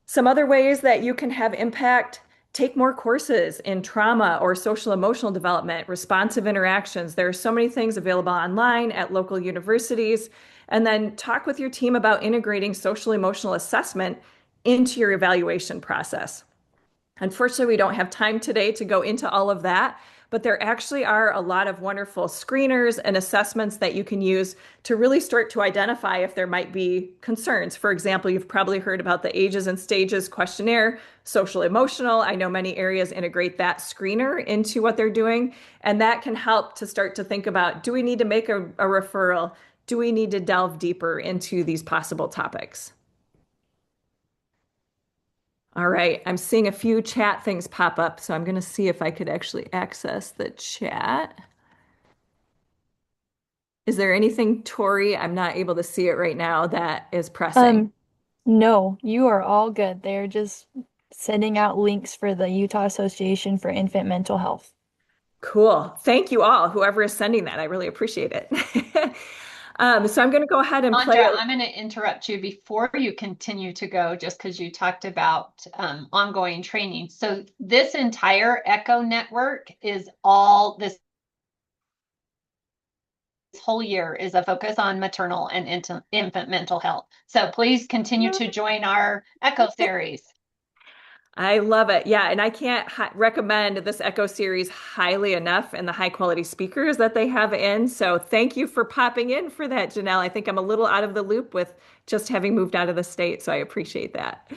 Some other ways that you can have impact, take more courses in trauma or social emotional development, responsive interactions. There are so many things available online at local universities. And then talk with your team about integrating social emotional assessment into your evaluation process. Unfortunately, we don't have time today to go into all of that, but there actually are a lot of wonderful screeners and assessments that you can use to really start to identify if there might be concerns. For example, you've probably heard about the Ages and Stages questionnaire, social emotional. I know many areas integrate that screener into what they're doing, and that can help to start to think about, do we need to make a referral? Do we need to delve deeper into these possible topics? All right, I'm seeing a few chat things pop up, so I'm going to see if I could actually access the chat. Is there anything, Tori, I'm not able to see it right now, that is pressing? Um, no, you are all good. They're just sending out links for the Utah Association for Infant Mental Health. Cool. Thank you all, whoever is sending that. I really appreciate it. So I'm going to go ahead and play Sondra, it. I'm going to interrupt you before you continue to go, just because you talked about ongoing training. So this entire ECHO network is all this whole year is a focus on maternal and infant mental health. So please continue to join our ECHO series. I love it. Yeah, and I can't recommend this Echo series highly enough and the high quality speakers that they have in. So thank you for popping in for that, Janelle. I think I'm a little out of the loop with just having moved out of the state, so I appreciate that.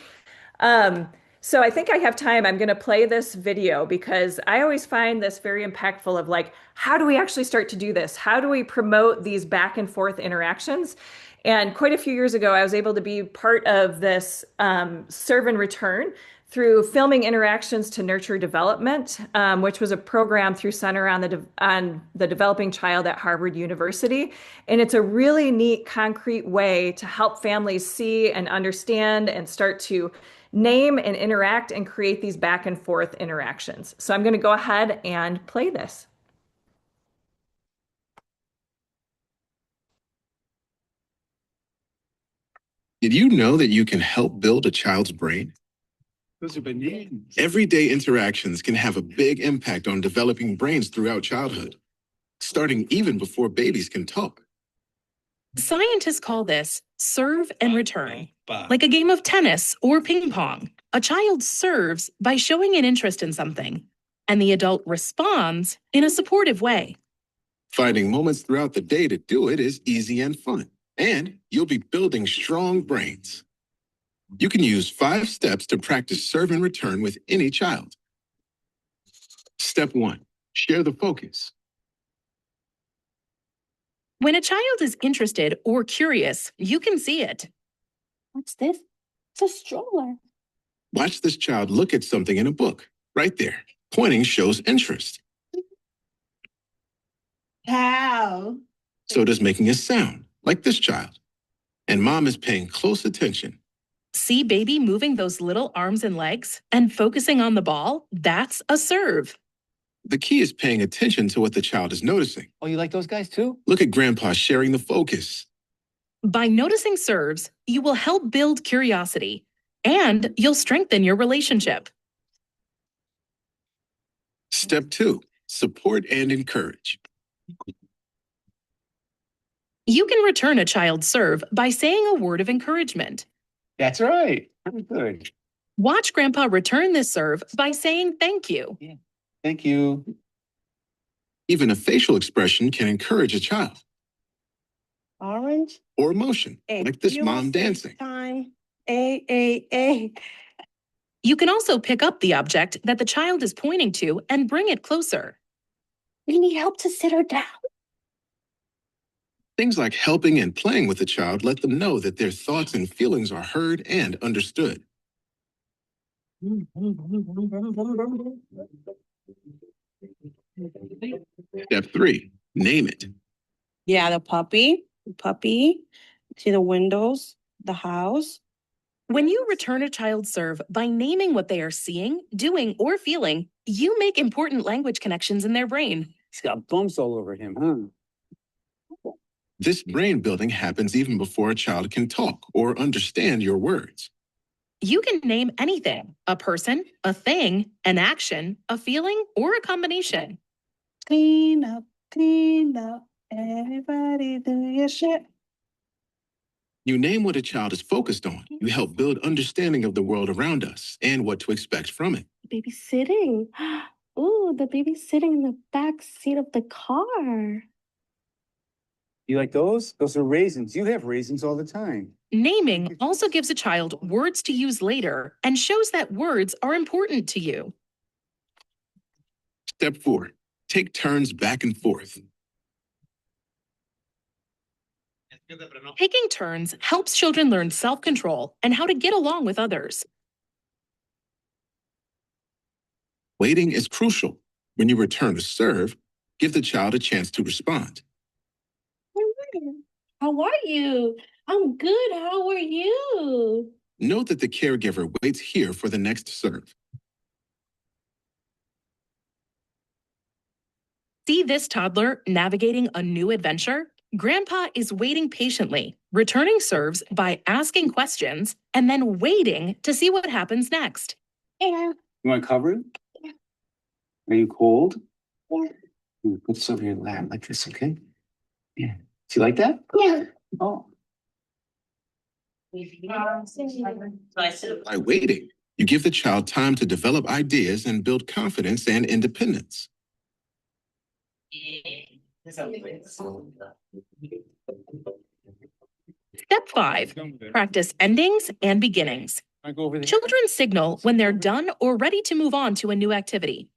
Um, So I think I have time. I'm going to play this video because I always find this very impactful of like, how do we actually start to do this? How do we promote these back and forth interactions? And quite a few years ago, I was able to be part of this serve and return through filming interactions to nurture development, which was a program through Center on the Developing Child at Harvard University. And it's a really neat, concrete way to help families see and understand and start to name and interact and create these back and forth interactions. So I'm going to go ahead and play this. Did you know that you can help build a child's brain? Those are bananas. Everyday interactions can have a big impact on developing brains throughout childhood, starting even before babies can talk. Scientists call this serve and return, like a game of tennis or ping pong. A child serves by showing an interest in something, and the adult responds in a supportive way. Finding moments throughout the day to do it is easy and fun, and you'll be building strong brains. You can use 5 steps to practice serve and return with any child. Step 1, share the focus. When a child is interested or curious, you can see it. What's this? It's a stroller. Watch this child look at something in a book. Right there. Pointing shows interest. How? So does making a sound, like this child. And mom is paying close attention. See baby moving those little arms and legs and focusing on the ball? That's a serve. The key is paying attention to what the child is noticing. Oh, you like those guys too? Look at grandpa sharing the focus. By noticing serves, you will help build curiosity and you'll strengthen your relationship. Step 2, support and encourage. You can return a child's serve by saying a word of encouragement. That's right. Very good. Watch grandpa return this serve by saying thank you. Yeah. Thank you. Even a facial expression can encourage a child. Orange. Or emotion, like this mom dancing. Time. A. You can also pick up the object that the child is pointing to and bring it closer. We need help to sit her down. Things like helping and playing with the child let them know that their thoughts and feelings are heard and understood. Step 3, name it. Yeah, the puppy. See the windows, the house. When you return a child's serve by naming what they are seeing, doing, or feeling, you make important language connections in their brain. He's got bumps all over him, huh? This brain building happens even before a child can talk or understand your words. You can name anything: a person, a thing, an action, a feeling, or a combination. Clean up, everybody do your shit. You name what a child is focused on. You help build understanding of the world around us and what to expect from it. Baby's sitting. Ooh, the baby's sitting in the back seat of the car. You like those? Those are raisins. You have raisins all the time. Naming also gives a child words to use later and shows that words are important to you. Step 4, take turns back and forth. Taking turns helps children learn self-control and how to get along with others. Waiting is crucial. When you return a serve, give the child a chance to respond. How are you? I'm good. How are you? Note that the caregiver waits here for the next serve. See this toddler navigating a new adventure? Grandpa is waiting patiently, returning serves by asking questions and then waiting to see what happens next. Yeah. You want to cover it? Yeah. Are you cold? Yeah. Put this over your lap like this, okay? Yeah. Do you like that? Yeah. Oh. By waiting, you give the child time to develop ideas and build confidence and independence. Step 5, practice endings and beginnings. I go over there. Children signal when they're done or ready to move on to a new activity.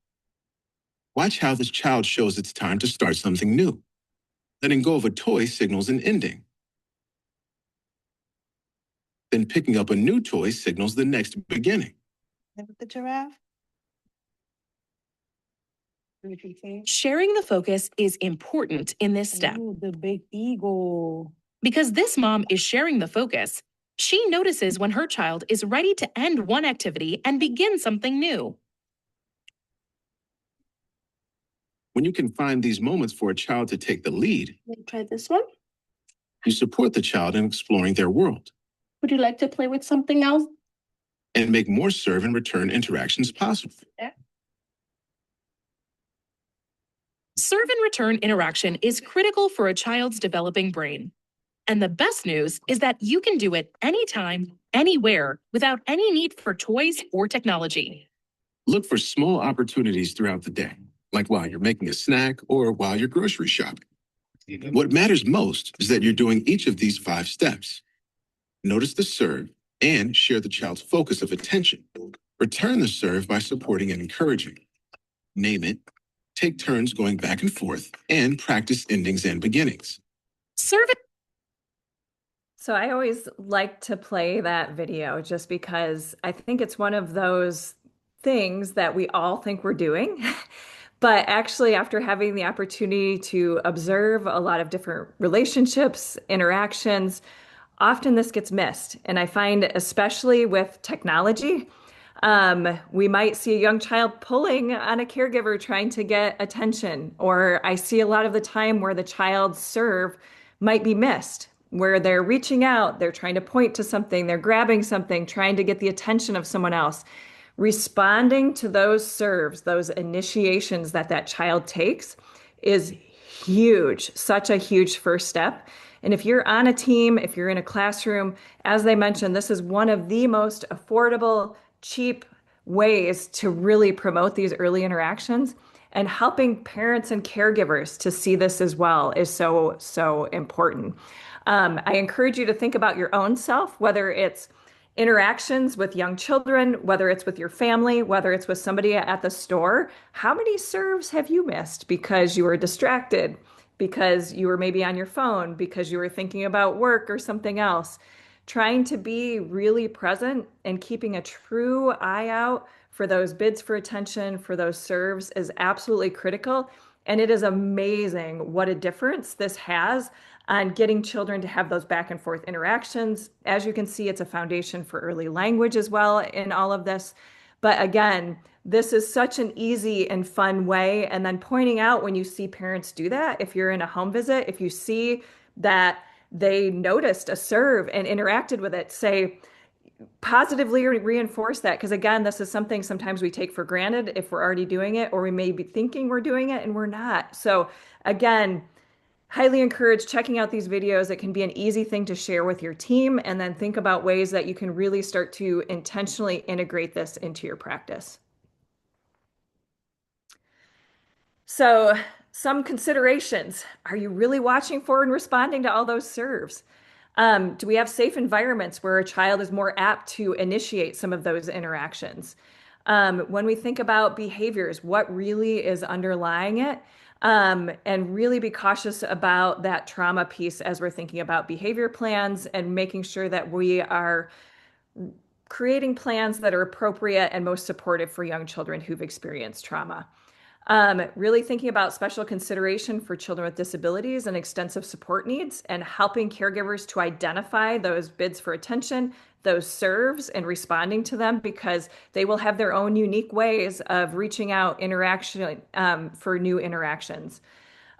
Watch how this child shows it's time to start something new. Letting go of a toy signals an ending. Then picking up a new toy signals the next beginning. With the giraffe. Sharing the focus is important in this step. Ooh, the big eagle. Because this mom is sharing the focus, she notices when her child is ready to end one activity and begin something new. When you can find these moments for a child to take the lead, Try this one. you support the child in exploring their world Would you like to play with something else? and make more serve and return interactions possible. Serve and return interaction is critical for a child's developing brain. And the best news is that you can do it anytime, anywhere, without any need for toys or technology. Look for small opportunities throughout the day, like while you're making a snack or while you're grocery shopping. What matters most is that you're doing each of these 5 steps. Notice the serve and share the child's focus of attention. Return the serve by supporting and encouraging. Name it, take turns going back and forth, and practice endings and beginnings. Serve it. So I always like to play that video just because I think it's one of those things that we all think we're doing. But actually, after having the opportunity to observe a lot of different relationships, interactions, often this gets missed. And I find, especially with technology, we might see a young child pulling on a caregiver trying to get attention, or I see a lot of the time where the child's serve might be missed, where they're reaching out, they're trying to point to something, they're grabbing something, trying to get the attention of someone else. Responding to those serves, those initiations that that child takes is huge, such a huge first step. And if you're on a team, if you're in a classroom, as they mentioned, this is one of the most affordable, cheap ways to really promote these early interactions. And helping parents and caregivers to see this as well is so, so important. I encourage you to think about your own self, whether it's interactions with young children, whether it's with your family, whether it's with somebody at the store. How many serves have you missed because you were distracted, because you were maybe on your phone, because you were thinking about work or something else? Trying to be really present and keeping a true eye out for those bids for attention, for those serves is absolutely critical. And it is amazing what a difference this has on getting children to have those back and forth interactions. As you can see, it's a foundation for early language as well in all of this. But again, this is such an easy and fun way. And then pointing out when you see parents do that, if you're in a home visit, if you see that they noticed a serve and interacted with it, say, positively reinforce that. Because again, this is something sometimes we take for granted if we're already doing it, or we may be thinking we're doing it and we're not. So again, highly encourage checking out these videos. It can be an easy thing to share with your team, and then think about ways that you can really start to intentionally integrate this into your practice. So some considerations. Are you really watching for and responding to all those serves? Do we have safe environments where a child is more apt to initiate some of those interactions? When we think about behaviors, what really is underlying it? And really be cautious about that trauma piece as we're thinking about behavior plans and making sure that we are creating plans that are appropriate and most supportive for young children who've experienced trauma. Really thinking about special consideration for children with disabilities and extensive support needs, and helping caregivers to identify those bids for attention, those serves, and responding to them, because they will have their own unique ways of reaching out interaction for new interactions.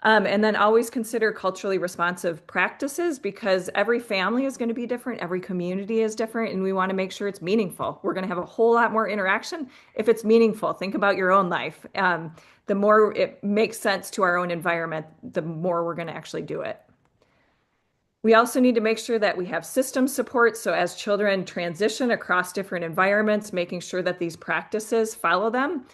And then always consider culturally responsive practices, because every family is going to be different, every community is different, and we want to make sure it's meaningful. We're going to have a whole lot more interaction if it's meaningful. Think about your own life. The more it makes sense to our own environment, the more we're going to actually do it. We also need to make sure that we have system support. So as children transition across different environments, making sure that these practices follow them.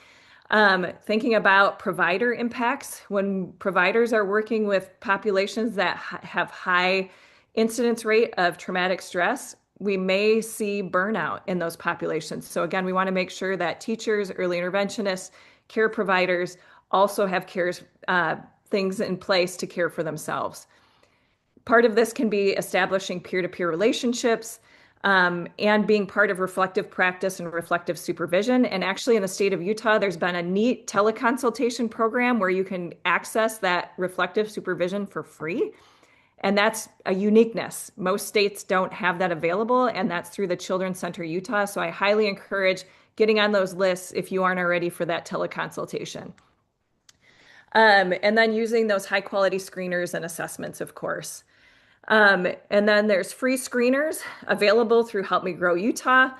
Thinking about provider impacts. When providers are working with populations that have high incidence rate of traumatic stress, we may see burnout in those populations. So again, we want to make sure that teachers, early interventionists, care providers also have things in place to care for themselves. Part of this can be establishing peer-to-peer relationships, and being part of reflective practice and reflective supervision. And actually, in the state of Utah, there's been a neat teleconsultation program where you can access that reflective supervision for free. And that's a uniqueness. Most states don't have that available, and that's through the Children's Center Utah. So I highly encourage getting on those lists if you aren't already for that teleconsultation. And then using those high quality screeners and assessments, of course. And then there's free screeners available through Help Me Grow Utah.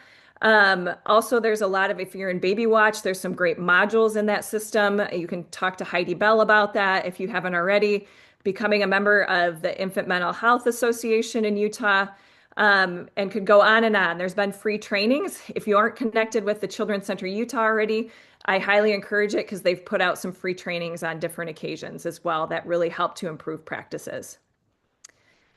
Also, there's a lot of, if you're in Baby Watch, there's some great modules in that system. You can talk to Heidi Bell about that if you haven't already. Becoming a member of the Infant Mental Health Association in Utah, and could go on and on. There's been free trainings. If you aren't connected with the Children's Center Utah already, I highly encourage it because they've put out some free trainings on different occasions as well that really help to improve practices.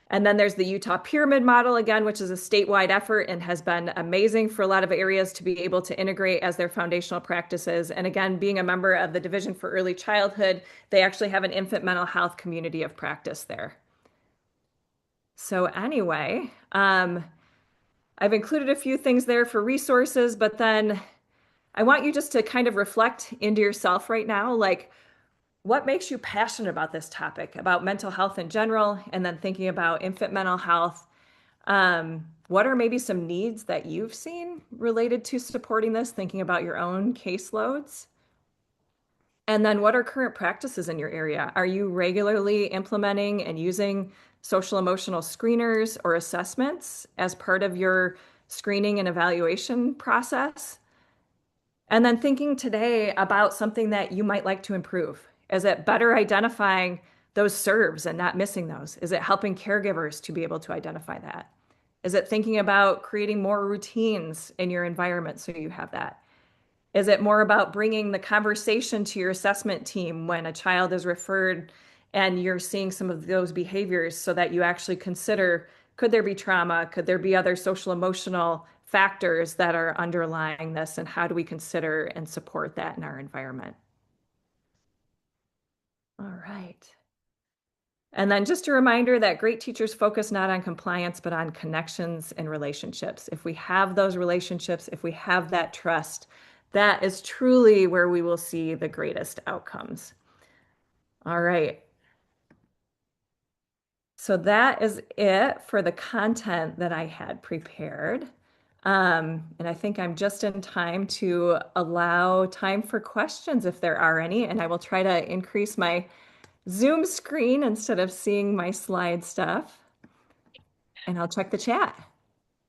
And then there's the Utah Pyramid Model, again, which is a statewide effort and has been amazing for a lot of areas to be able to integrate as their foundational practices. And again, being a member of the Division for Early Childhood, they actually have an infant mental health community of practice there. So anyway, I've included a few things there for resources, but then I want you just to kind of reflect into yourself right now, like, what makes you passionate about this topic, about mental health in general, and then thinking about infant mental health? What are maybe some needs that you've seen related to supporting this, thinking about your own caseloads? And then what are current practices in your area? Are you regularly implementing and using social emotional screeners or assessments as part of your screening and evaluation process? And then thinking today about something that you might like to improve. Is it better identifying those SERVs and not missing those? Is it helping caregivers to be able to identify that? Is it thinking about creating more routines in your environment so you have that? Is it more about bringing the conversation to your assessment team when a child is referred and you're seeing some of those behaviors so that you actually consider, could there be trauma? Could there be other social emotional factors that are underlying this, and how do we consider and support that in our environment? All right. And then just a reminder that great teachers focus not on compliance, but on connections and relationships. If we have those relationships, if we have that trust, that is truly where we will see the greatest outcomes. All right. So that is it for the content that I had prepared. And I think I'm just in time to allow time for questions if there are any, and I will try to increase my Zoom screen instead of seeing my slide stuff. And I'll check the chat.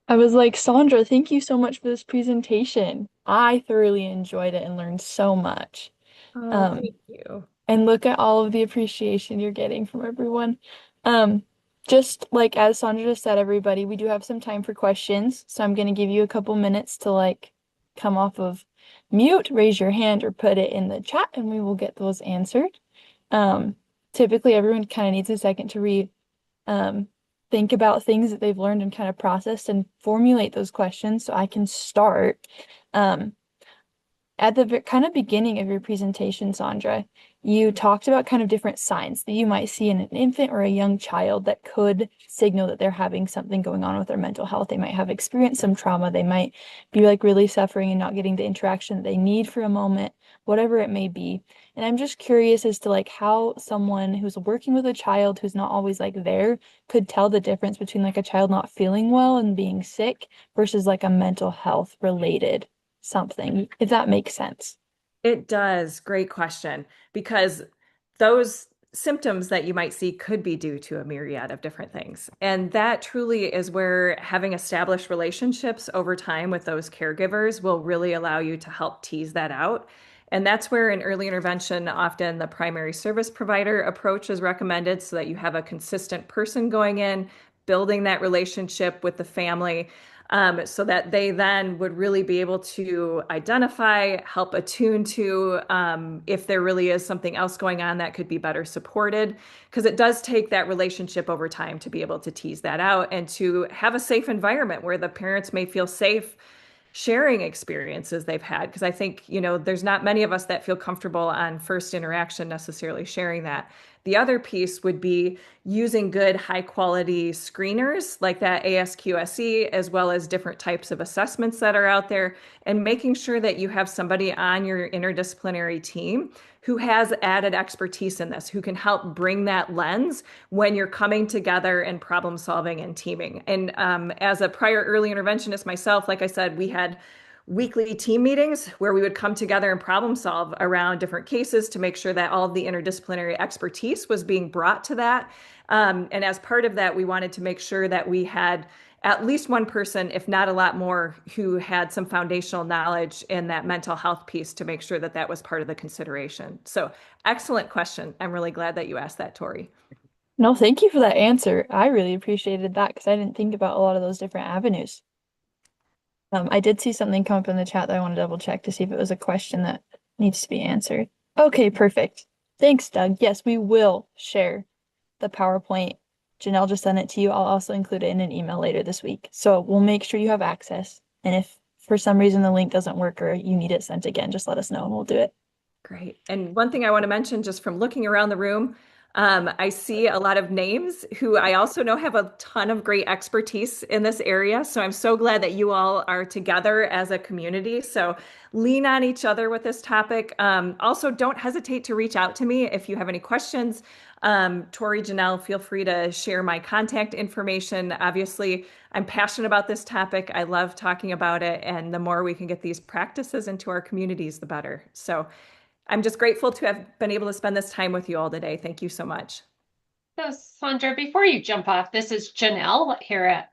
I was like, Sondra, thank you so much for this presentation. I thoroughly enjoyed it and learned so much. Oh, thank you. And look at all of the appreciation you're getting from everyone. Um, just like as Sondra just said, everybody, we do have some time for questions. So I'm going to give you a couple minutes to like come off of mute, raise your hand, or put it in the chat, and we will get those answered. Typically, everyone kind of needs a second to think about things that they've learned and kind of processed and formulate those questions. So I can start. At the kind of beginning of your presentation, Sondra, you talked about kind of different signs that you might see in an infant or a young child that could signal that they're having something going on with their mental health. They might have experienced some trauma. They might be like really suffering and not getting the interaction that they need for a moment, whatever it may be. And I'm just curious as to like how someone who's working with a child who's not always like there could tell the difference between like a child not feeling well and being sick versus like a mental health related something, if that makes sense. It does. Great question. Because those symptoms that you might see could be due to a myriad of different things. And that truly is where having established relationships over time with those caregivers will really allow you to help tease that out. And that's where in early intervention, often the primary service provider approach is recommended so that you have a consistent person going in, building that relationship with the family. so that they then would really be able to identify, help attune to if there really is something else going on that could be better supported. Because it does take that relationship over time to be able to tease that out and to have a safe environment where the parents may feel safe sharing experiences they've had. Because I think, there's not many of us that feel comfortable on first interaction necessarily sharing that. The other piece would be using good high quality screeners like that ASQSE, as well as different types of assessments that are out there, and making sure that you have somebody on your interdisciplinary team who has added expertise in this, who can help bring that lens when you're coming together and problem solving and teaming. And as a prior early interventionist myself, like I said, we had weekly team meetings where we would come together and problem solve around different cases to make sure that all of the interdisciplinary expertise was being brought to that. And as part of that, we wanted to make sure that we had at least one person, if not a lot more, who had some foundational knowledge in that mental health piece to make sure that that was part of the consideration. So excellent question. I'm really glad that you asked that, Tori. No, thank you for that answer. I really appreciated that because I didn't think about a lot of those different avenues. I did see something come up in the chat that I want to double check to see if it was a question that needs to be answered. Okay, perfect. Thanks, Doug. Yes, we will share the PowerPoint. Janelle just sent it to you. I'll also include it in an email later this week. So we'll make sure you have access. And if for some reason the link doesn't work or you need it sent again, just let us know and we'll do it. Great. And one thing I want to mention, just from looking around the room, I see a lot of names who I also know have a ton of great expertise in this area. So I'm so glad that you all are together as a community. So lean on each other with this topic. Also, don't hesitate to reach out to me if you have any questions. Tori, Janelle, feel free to share my contact information. Obviously, I'm passionate about this topic. I love talking about it. And the more we can get these practices into our communities, the better. So I'm just grateful to have been able to spend this time with you all today. Thank you so much. So, Sondra, before you jump off, this is Janelle here at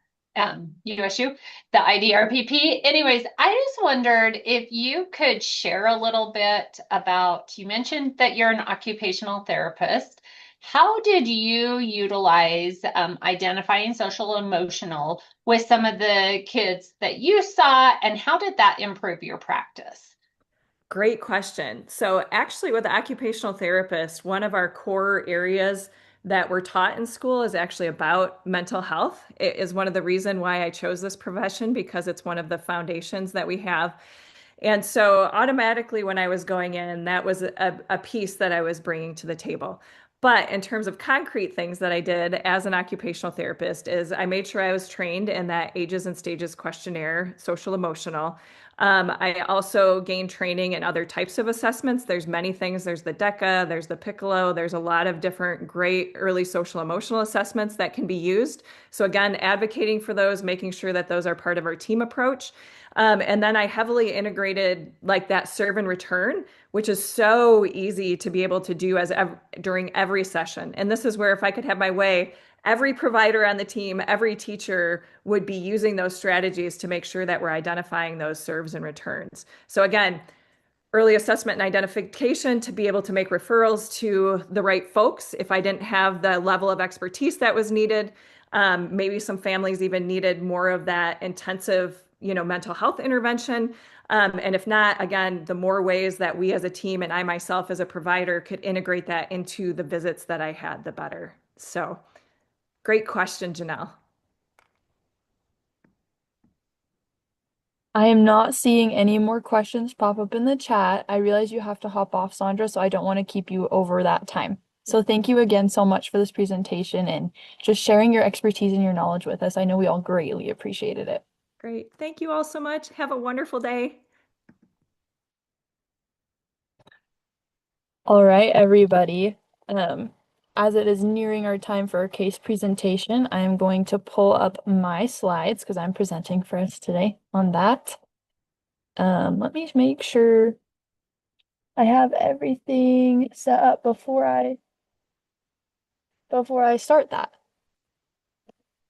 USU, the IDRPP. Anyways, I just wondered if you could share a little bit about, you mentioned that you're an occupational therapist. How did you utilize identifying social emotional with some of the kids that you saw, and how did that improve your practice? Great question. So actually with the occupational therapist, one of our core areas that we're taught in school is actually about mental health. It is one of the reasons why I chose this profession, because it's one of the foundations that we have. And so automatically when I was going in, that was a piece that I was bringing to the table. But in terms of concrete things that I did as an occupational therapist is I made sure I was trained in that ages and stages questionnaire, social emotional. I also gained training in other types of assessments. There's many things. There's the DECA, there's the Piccolo, there's a lot of different great early social emotional assessments that can be used. So again, advocating for those, making sure that those are part of our team approach. And then I heavily integrated like that serve and return, which is so easy to be able to do during every session. And this is where if I could have my way, every provider on the team, every teacher would be using those strategies to make sure that we're identifying those serves and returns. So again, early assessment and identification to be able to make referrals to the right folks. If I didn't have the level of expertise that was needed, maybe some families even needed more of that intensive, mental health intervention. And if not, again, the more ways that we as a team and I myself as a provider could integrate that into the visits that I had, the better. So great question, Janelle. I am not seeing any more questions pop up in the chat. I realize you have to hop off, Sondra, so I don't want to keep you over that time. So thank you again so much for this presentation and just sharing your expertise and your knowledge with us. I know we all greatly appreciated it. Great. Thank you all so much. Have a wonderful day. All right, everybody. As it is nearing our time for our case presentation, I'm going to pull up my slides because I'm presenting for us today on that. Let me make sure I have everything set up before I start that.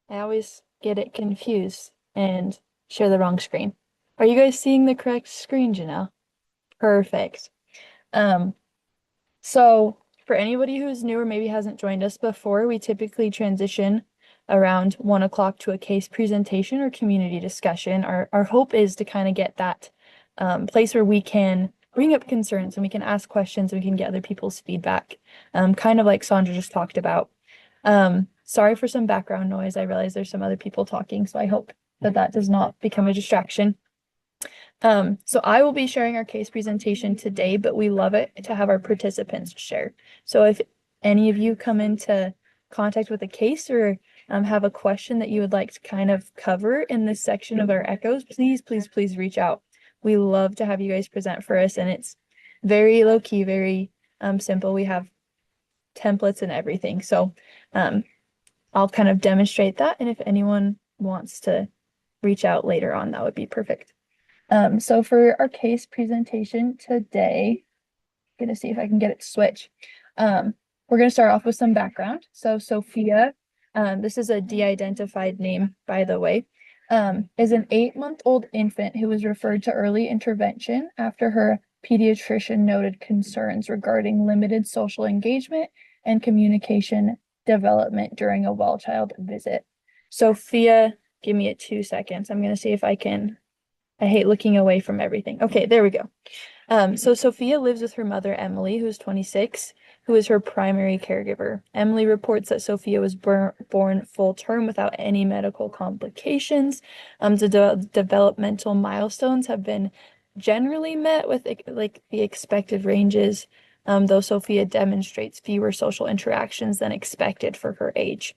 I always get it confused and share the wrong screen. Are you guys seeing the correct screen, Janelle? Perfect. So for anybody who's new or maybe hasn't joined us before, we typically transition around 1 o'clock to a case presentation or community discussion. Our hope is to kind of get that place where we can bring up concerns and we can ask questions and we can get other people's feedback, kind of like Sondra just talked about. Sorry for some background noise. I realize there's some other people talking, so I hope that does not become a distraction. So I will be sharing our case presentation today, but we love it to have our participants share. So if any of you come into contact with a case or have a question that you would like to kind of cover in this section of our echoes, please, please, please reach out. We love to have you guys present for us, and it's very low key, very simple. We have templates and everything. So I'll kind of demonstrate that, and if anyone wants to reach out later on, that would be perfect. So for our case presentation today, I'm gonna see if I can get it to switch. We're gonna start off with some background. So Sophia, this is a de-identified name, by the way, is an 8-month-old infant who was referred to early intervention after her pediatrician noted concerns regarding limited social engagement and communication development during a well-child visit. Sophia, give me 2 seconds. I'm gonna see if I hate looking away from everything. Okay, there we go. So Sophia lives with her mother, Emily, who's 26, who is her primary caregiver. Emily reports that Sophia was born full term without any medical complications. The developmental milestones have been generally met with like the expected ranges, though Sophia demonstrates fewer social interactions than expected for her age.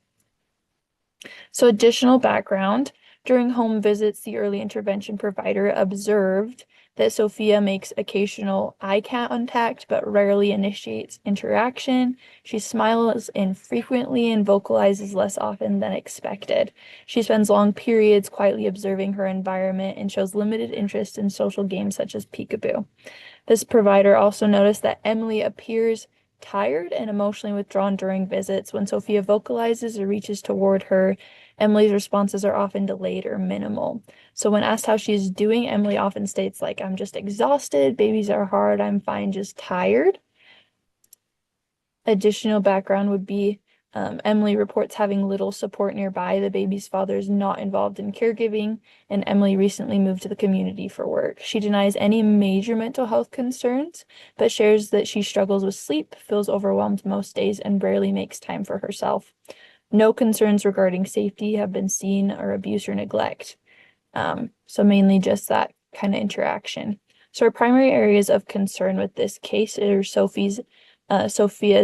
So additional background. During home visits, the early intervention provider observed that Sophia makes occasional eye contact but rarely initiates interaction. She smiles infrequently and vocalizes less often than expected. She spends long periods quietly observing her environment and shows limited interest in social games such as peekaboo. This provider also noticed that Emily appears tired and emotionally withdrawn during visits. When Sophia vocalizes or reaches toward her, Emily's responses are often delayed or minimal. So when asked how she's doing, Emily often states like, I'm just exhausted, babies are hard, I'm fine, just tired. Additional background would be Emily reports having little support nearby. The baby's father is not involved in caregiving, and Emily recently moved to the community for work. She denies any major mental health concerns, but shares that she struggles with sleep, feels overwhelmed most days, and rarely makes time for herself. No concerns regarding safety have been seen or abuse or neglect. So mainly just that kind of interaction. So our primary areas of concern with this case are Sophia's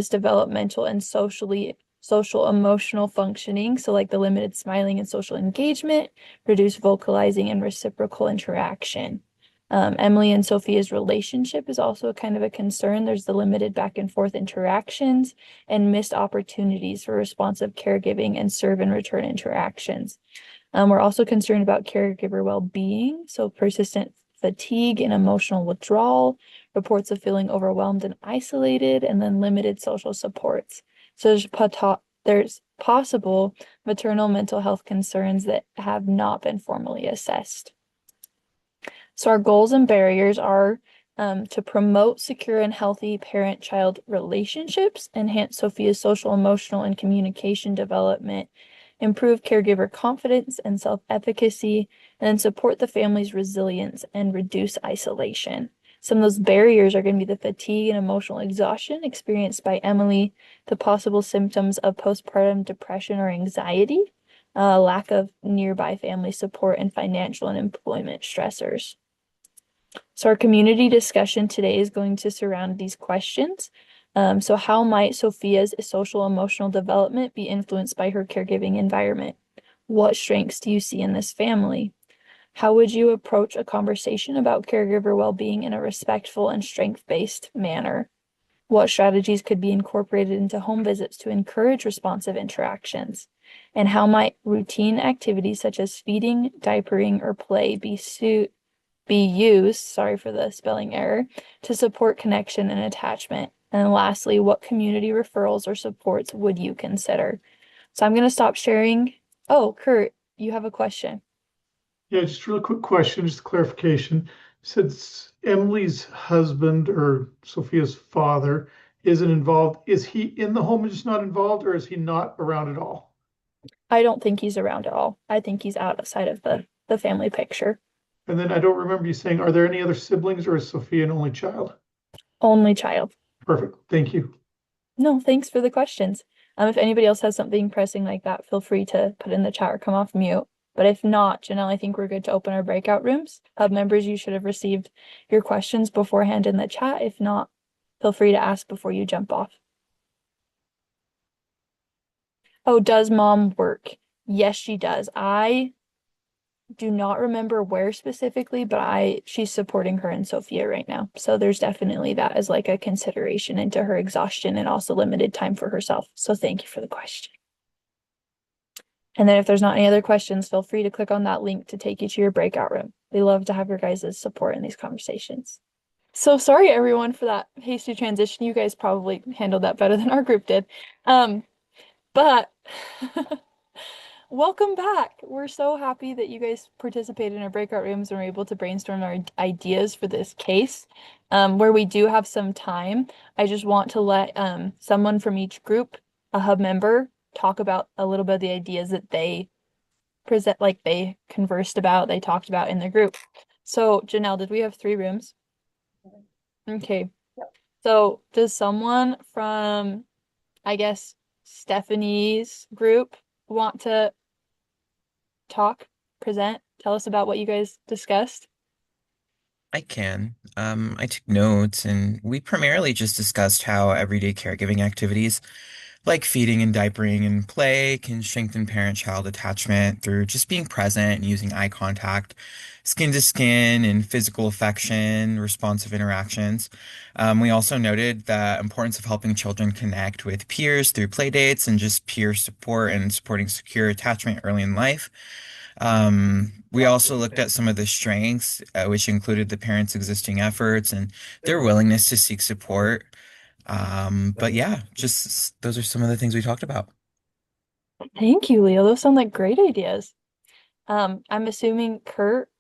developmental and social emotional functioning, so like the limited smiling and social engagement, reduced vocalizing and reciprocal interaction. Emily and Sophia's relationship is also kind of a concern. There's the limited back and forth interactions and missed opportunities for responsive caregiving and serve and return interactions. We're also concerned about caregiver well-being, so persistent fatigue and emotional withdrawal, reports of feeling overwhelmed and isolated, and then limited social supports. So there's possible maternal mental health concerns that have not been formally assessed. So our goals and barriers are to promote secure and healthy parent-child relationships, enhance Sophia's social, emotional, and communication development, improve caregiver confidence and self-efficacy, and then support the family's resilience and reduce isolation. Some of those barriers are going to be the fatigue and emotional exhaustion experienced by Emily, the possible symptoms of postpartum depression or anxiety, lack of nearby family support, and financial and employment stressors. So our community discussion today is going to surround these questions. So how might Sophia's social emotional development be influenced by her caregiving environment? What strengths do you see in this family? How would you approach a conversation about caregiver well-being in a respectful and strength-based manner? What strategies could be incorporated into home visits to encourage responsive interactions? And how might routine activities such as feeding, diapering, or play be used, sorry for the spelling error, to support connection and attachment? And lastly, what community referrals or supports would you consider? So I'm going to stop sharing. Oh, Kurt, you have a question. Yeah, just a real quick question, just clarification. Since Emily's husband or Sophia's father isn't involved, is he in the home and just not involved, or is he not around at all? I don't think he's around at all. I think he's outside of the family picture. And then I don't remember you saying, are there any other siblings or is Sophia an only child? Only child. Perfect. Thank you. No, thanks for the questions. If anybody else has something pressing like that, feel free to put in the chat or come off mute. But if not, Janelle, I think we're good to open our breakout rooms. Hub members, you should have received your questions beforehand in the chat. If not, feel free to ask before you jump off. Oh, does mom work? Yes, she does. I do not remember where specifically, but she's supporting her and Sophia right now. So there's definitely that as like a consideration into her exhaustion and also limited time for herself. So thank you for the question. And then if there's not any other questions, feel free to click on that link to take you to your breakout room. We love to have your guys' support in these conversations. So sorry everyone for that hasty transition. You guys probably handled that better than our group did. But welcome back. We're so happy that you guys participated in our breakout rooms and were able to brainstorm our ideas for this case. Where we do have some time, I just want to let someone from each group, a hub member, talk about a little bit of the ideas that they present, like they conversed about, they talked about in their group. So Janelle, did we have 3 rooms? Okay. So does someone from, I guess, Stephanie's group want to talk, present, tell us about what you guys discussed? I can. I took notes, and we primarily just discussed how everyday caregiving activities like feeding and diapering and play can strengthen parent-child attachment through just being present and using eye contact, skin to skin, and physical affection, responsive interactions. We also noted the importance of helping children connect with peers through play dates and just peer support and supporting secure attachment early in life. We also looked at some of the strengths, which included the parents' existing efforts and their willingness to seek support. But yeah, just those are some of the things we talked about. Thank you, Leo. Those sound like great ideas. I'm assuming Kurt,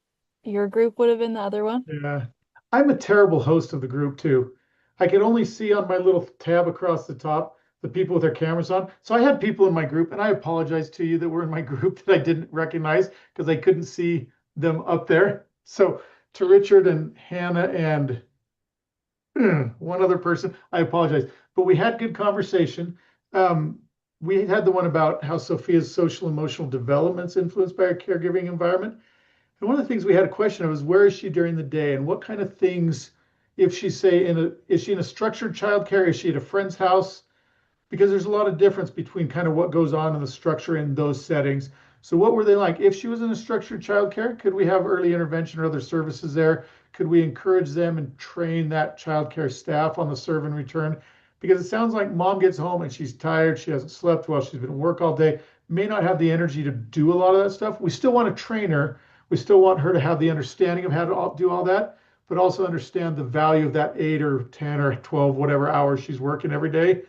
your group would have been the other one. Yeah. I'm a terrible host of the group too. I could only see on my little tab across the top the people with their cameras on. So I had people in my group, and I apologize to you that were in my group that I didn't recognize because I couldn't see them up there. So to Richard and Hannah and one other person, I apologize. But we had good conversation. We had the one about how Sophia's social emotional development's influenced by her caregiving environment. And one of the things we had a question of is where is she during the day and what kind of things, if she's say is she in a structured childcare? Is she at a friend's house? Because there's a lot of difference between kind of what goes on in the structure in those settings. So what were they like? If she was in a structured childcare, could we have early intervention or other services there? Could we encourage them and train that childcare staff on the serve and return? Because it sounds like mom gets home and she's tired, she hasn't slept well, she's been at work all day, may not have the energy to do a lot of that stuff. We still want to train her. We still want her to have the understanding of how to do all that, but also understand the value of that 8 or 10 or 12, whatever hours she's working every day,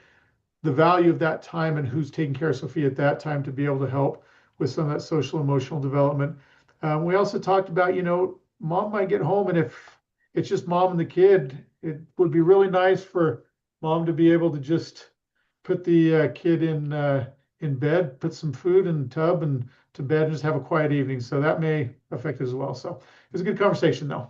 the value of that time and who's taking care of Sophia at that time to be able to help with some of that social emotional development. We also talked about, mom might get home, and if it's just mom and the kid, it would be really nice for mom to be able to just put the kid in bed, put some food in the tub and to bed and just have a quiet evening. So that may affect it as well. So it was a good conversation though.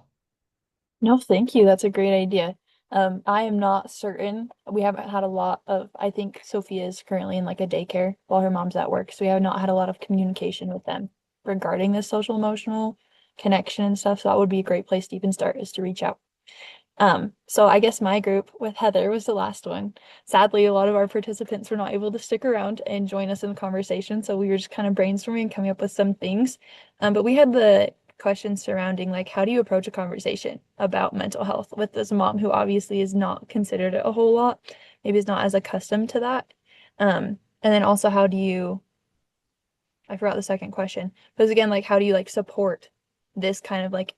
No, thank you. That's a great idea. I am not certain. We haven't had a lot of, I think Sophia is currently in like a daycare while her mom's at work. So we have not had a lot of communication with them regarding this social emotional connection and stuff. So that would be a great place to even start, is to reach out. So I guess my group with Heather was the last one. Sadly, a lot of our participants were not able to stick around and join us in the conversation. So we were just kind of brainstorming and coming up with some things. But we had the questions surrounding like, how do you approach a conversation about mental health with this mom who obviously is not considered it a whole lot, maybe is not as accustomed to that. And then also I forgot the second question, but again, like, how do you like support this kind of like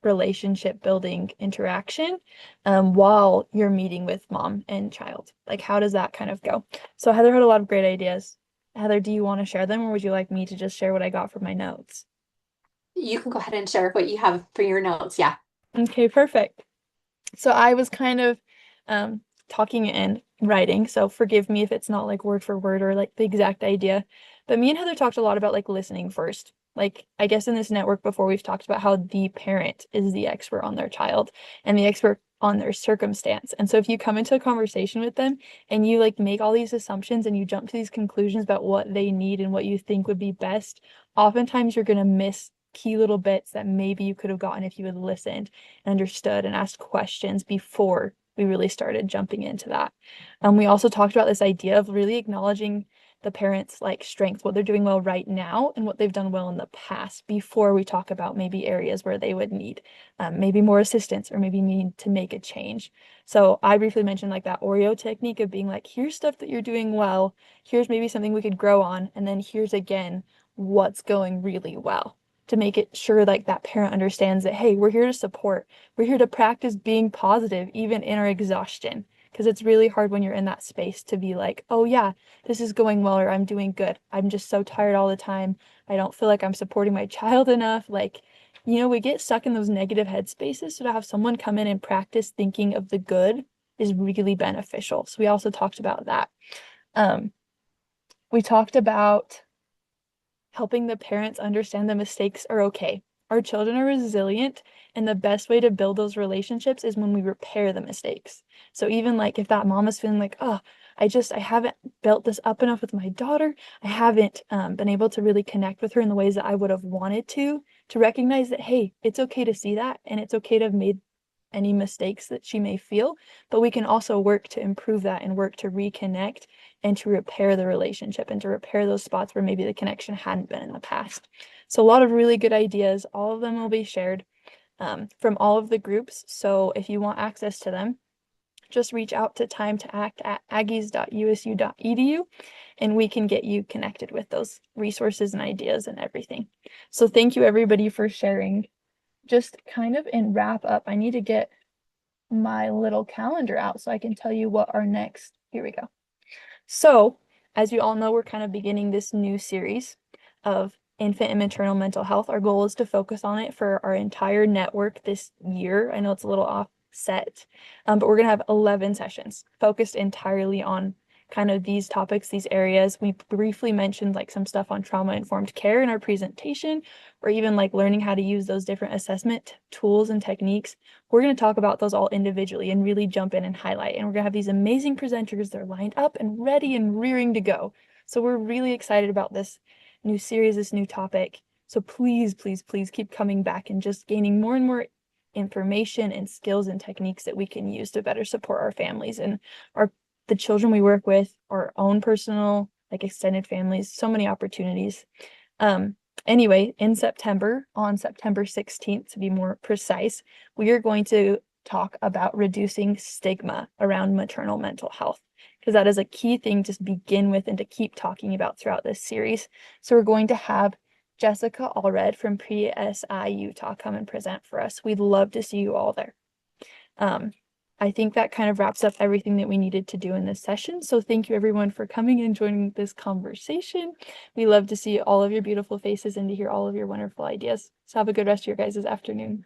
relationship building interaction while you're meeting with mom and child? Like, how does that kind of go? So Heather had a lot of great ideas. Heather, do you want to share them, or would you like me to just share what I got from my notes? You can go ahead and share what you have for your notes. Yeah. Okay, perfect. So I was kind of talking and writing, so forgive me if it's not like word for word or like the exact idea. But me and Heather talked a lot about like listening first. Like, I guess in this network before, we've talked about how the parent is the expert on their child and the expert on their circumstance. And so if you come into a conversation with them and you like make all these assumptions and you jump to these conclusions about what they need and what you think would be best, oftentimes you're going to miss key little bits that maybe you could have gotten if you had listened and understood and asked questions before we really started jumping into that. We also talked about this idea of really acknowledging the parents' like strengths, what they're doing well right now and what they've done well in the past before we talk about maybe areas where they would need maybe more assistance or maybe need to make a change. So I briefly mentioned like that Oreo technique of being like, here's stuff that you're doing well, here's maybe something we could grow on, and then here's again what's going really well, to make it sure like that parent understands that, hey, we're here to support, we're here to practice being positive even in our exhaustion. Because it's really hard when you're in that space to be like, oh yeah, this is going well, or I'm doing good. I'm just so tired all the time. I don't feel like I'm supporting my child enough. Like, we get stuck in those negative headspaces. So to have someone come in and practice thinking of the good is really beneficial. So we also talked about that. We talked about helping the parents understand the mistakes are okay. Our children are resilient, and the best way to build those relationships is when we repair the mistakes. So even like if that mom is feeling like, oh, I haven't built this up enough with my daughter, I haven't been able to really connect with her in the ways that I would have wanted to recognize that, hey, it's okay to see that, and it's okay to have made any mistakes that she may feel, but we can also work to improve that and work to reconnect and to repair the relationship and to repair those spots where maybe the connection hadn't been in the past. So a lot of really good ideas. All of them will be shared from all of the groups. So if you want access to them, just reach out to Time to Act at aggies.usu.edu and we can get you connected with those resources and ideas and everything. So thank you everybody for sharing. Just kind of in wrap up, I need to get my little calendar out so I can tell you what our next, here we go. So as you all know, we're kind of beginning this new series of infant and maternal mental health. Our goal is to focus on it for our entire network this year. I know it's a little offset, but we're going to have 11 sessions focused entirely on kind of these topics, these areas. We briefly mentioned like some stuff on trauma-informed care in our presentation, or even like learning how to use those different assessment tools and techniques. We're going to talk about those all individually and really jump in and highlight. And we're going to have these amazing presenters. They're lined up and ready and rearing to go. So we're really excited about this new series, this new topic. So please, please, please keep coming back and just gaining more and more information and skills and techniques that we can use to better support our families and the children we work with, our own personal, like extended families, so many opportunities. Anyway, in September, on September 16th, to be more precise, we are going to talk about reducing stigma around maternal mental health, because that is a key thing to begin with and to keep talking about throughout this series. So we're going to have Jessica Allred from PSI Utah come and present for us. We'd love to see you all there. I think that kind of wraps up everything that we needed to do in this session. So thank you everyone for coming and joining this conversation. We love to see all of your beautiful faces and to hear all of your wonderful ideas. So have a good rest of your guys' afternoon.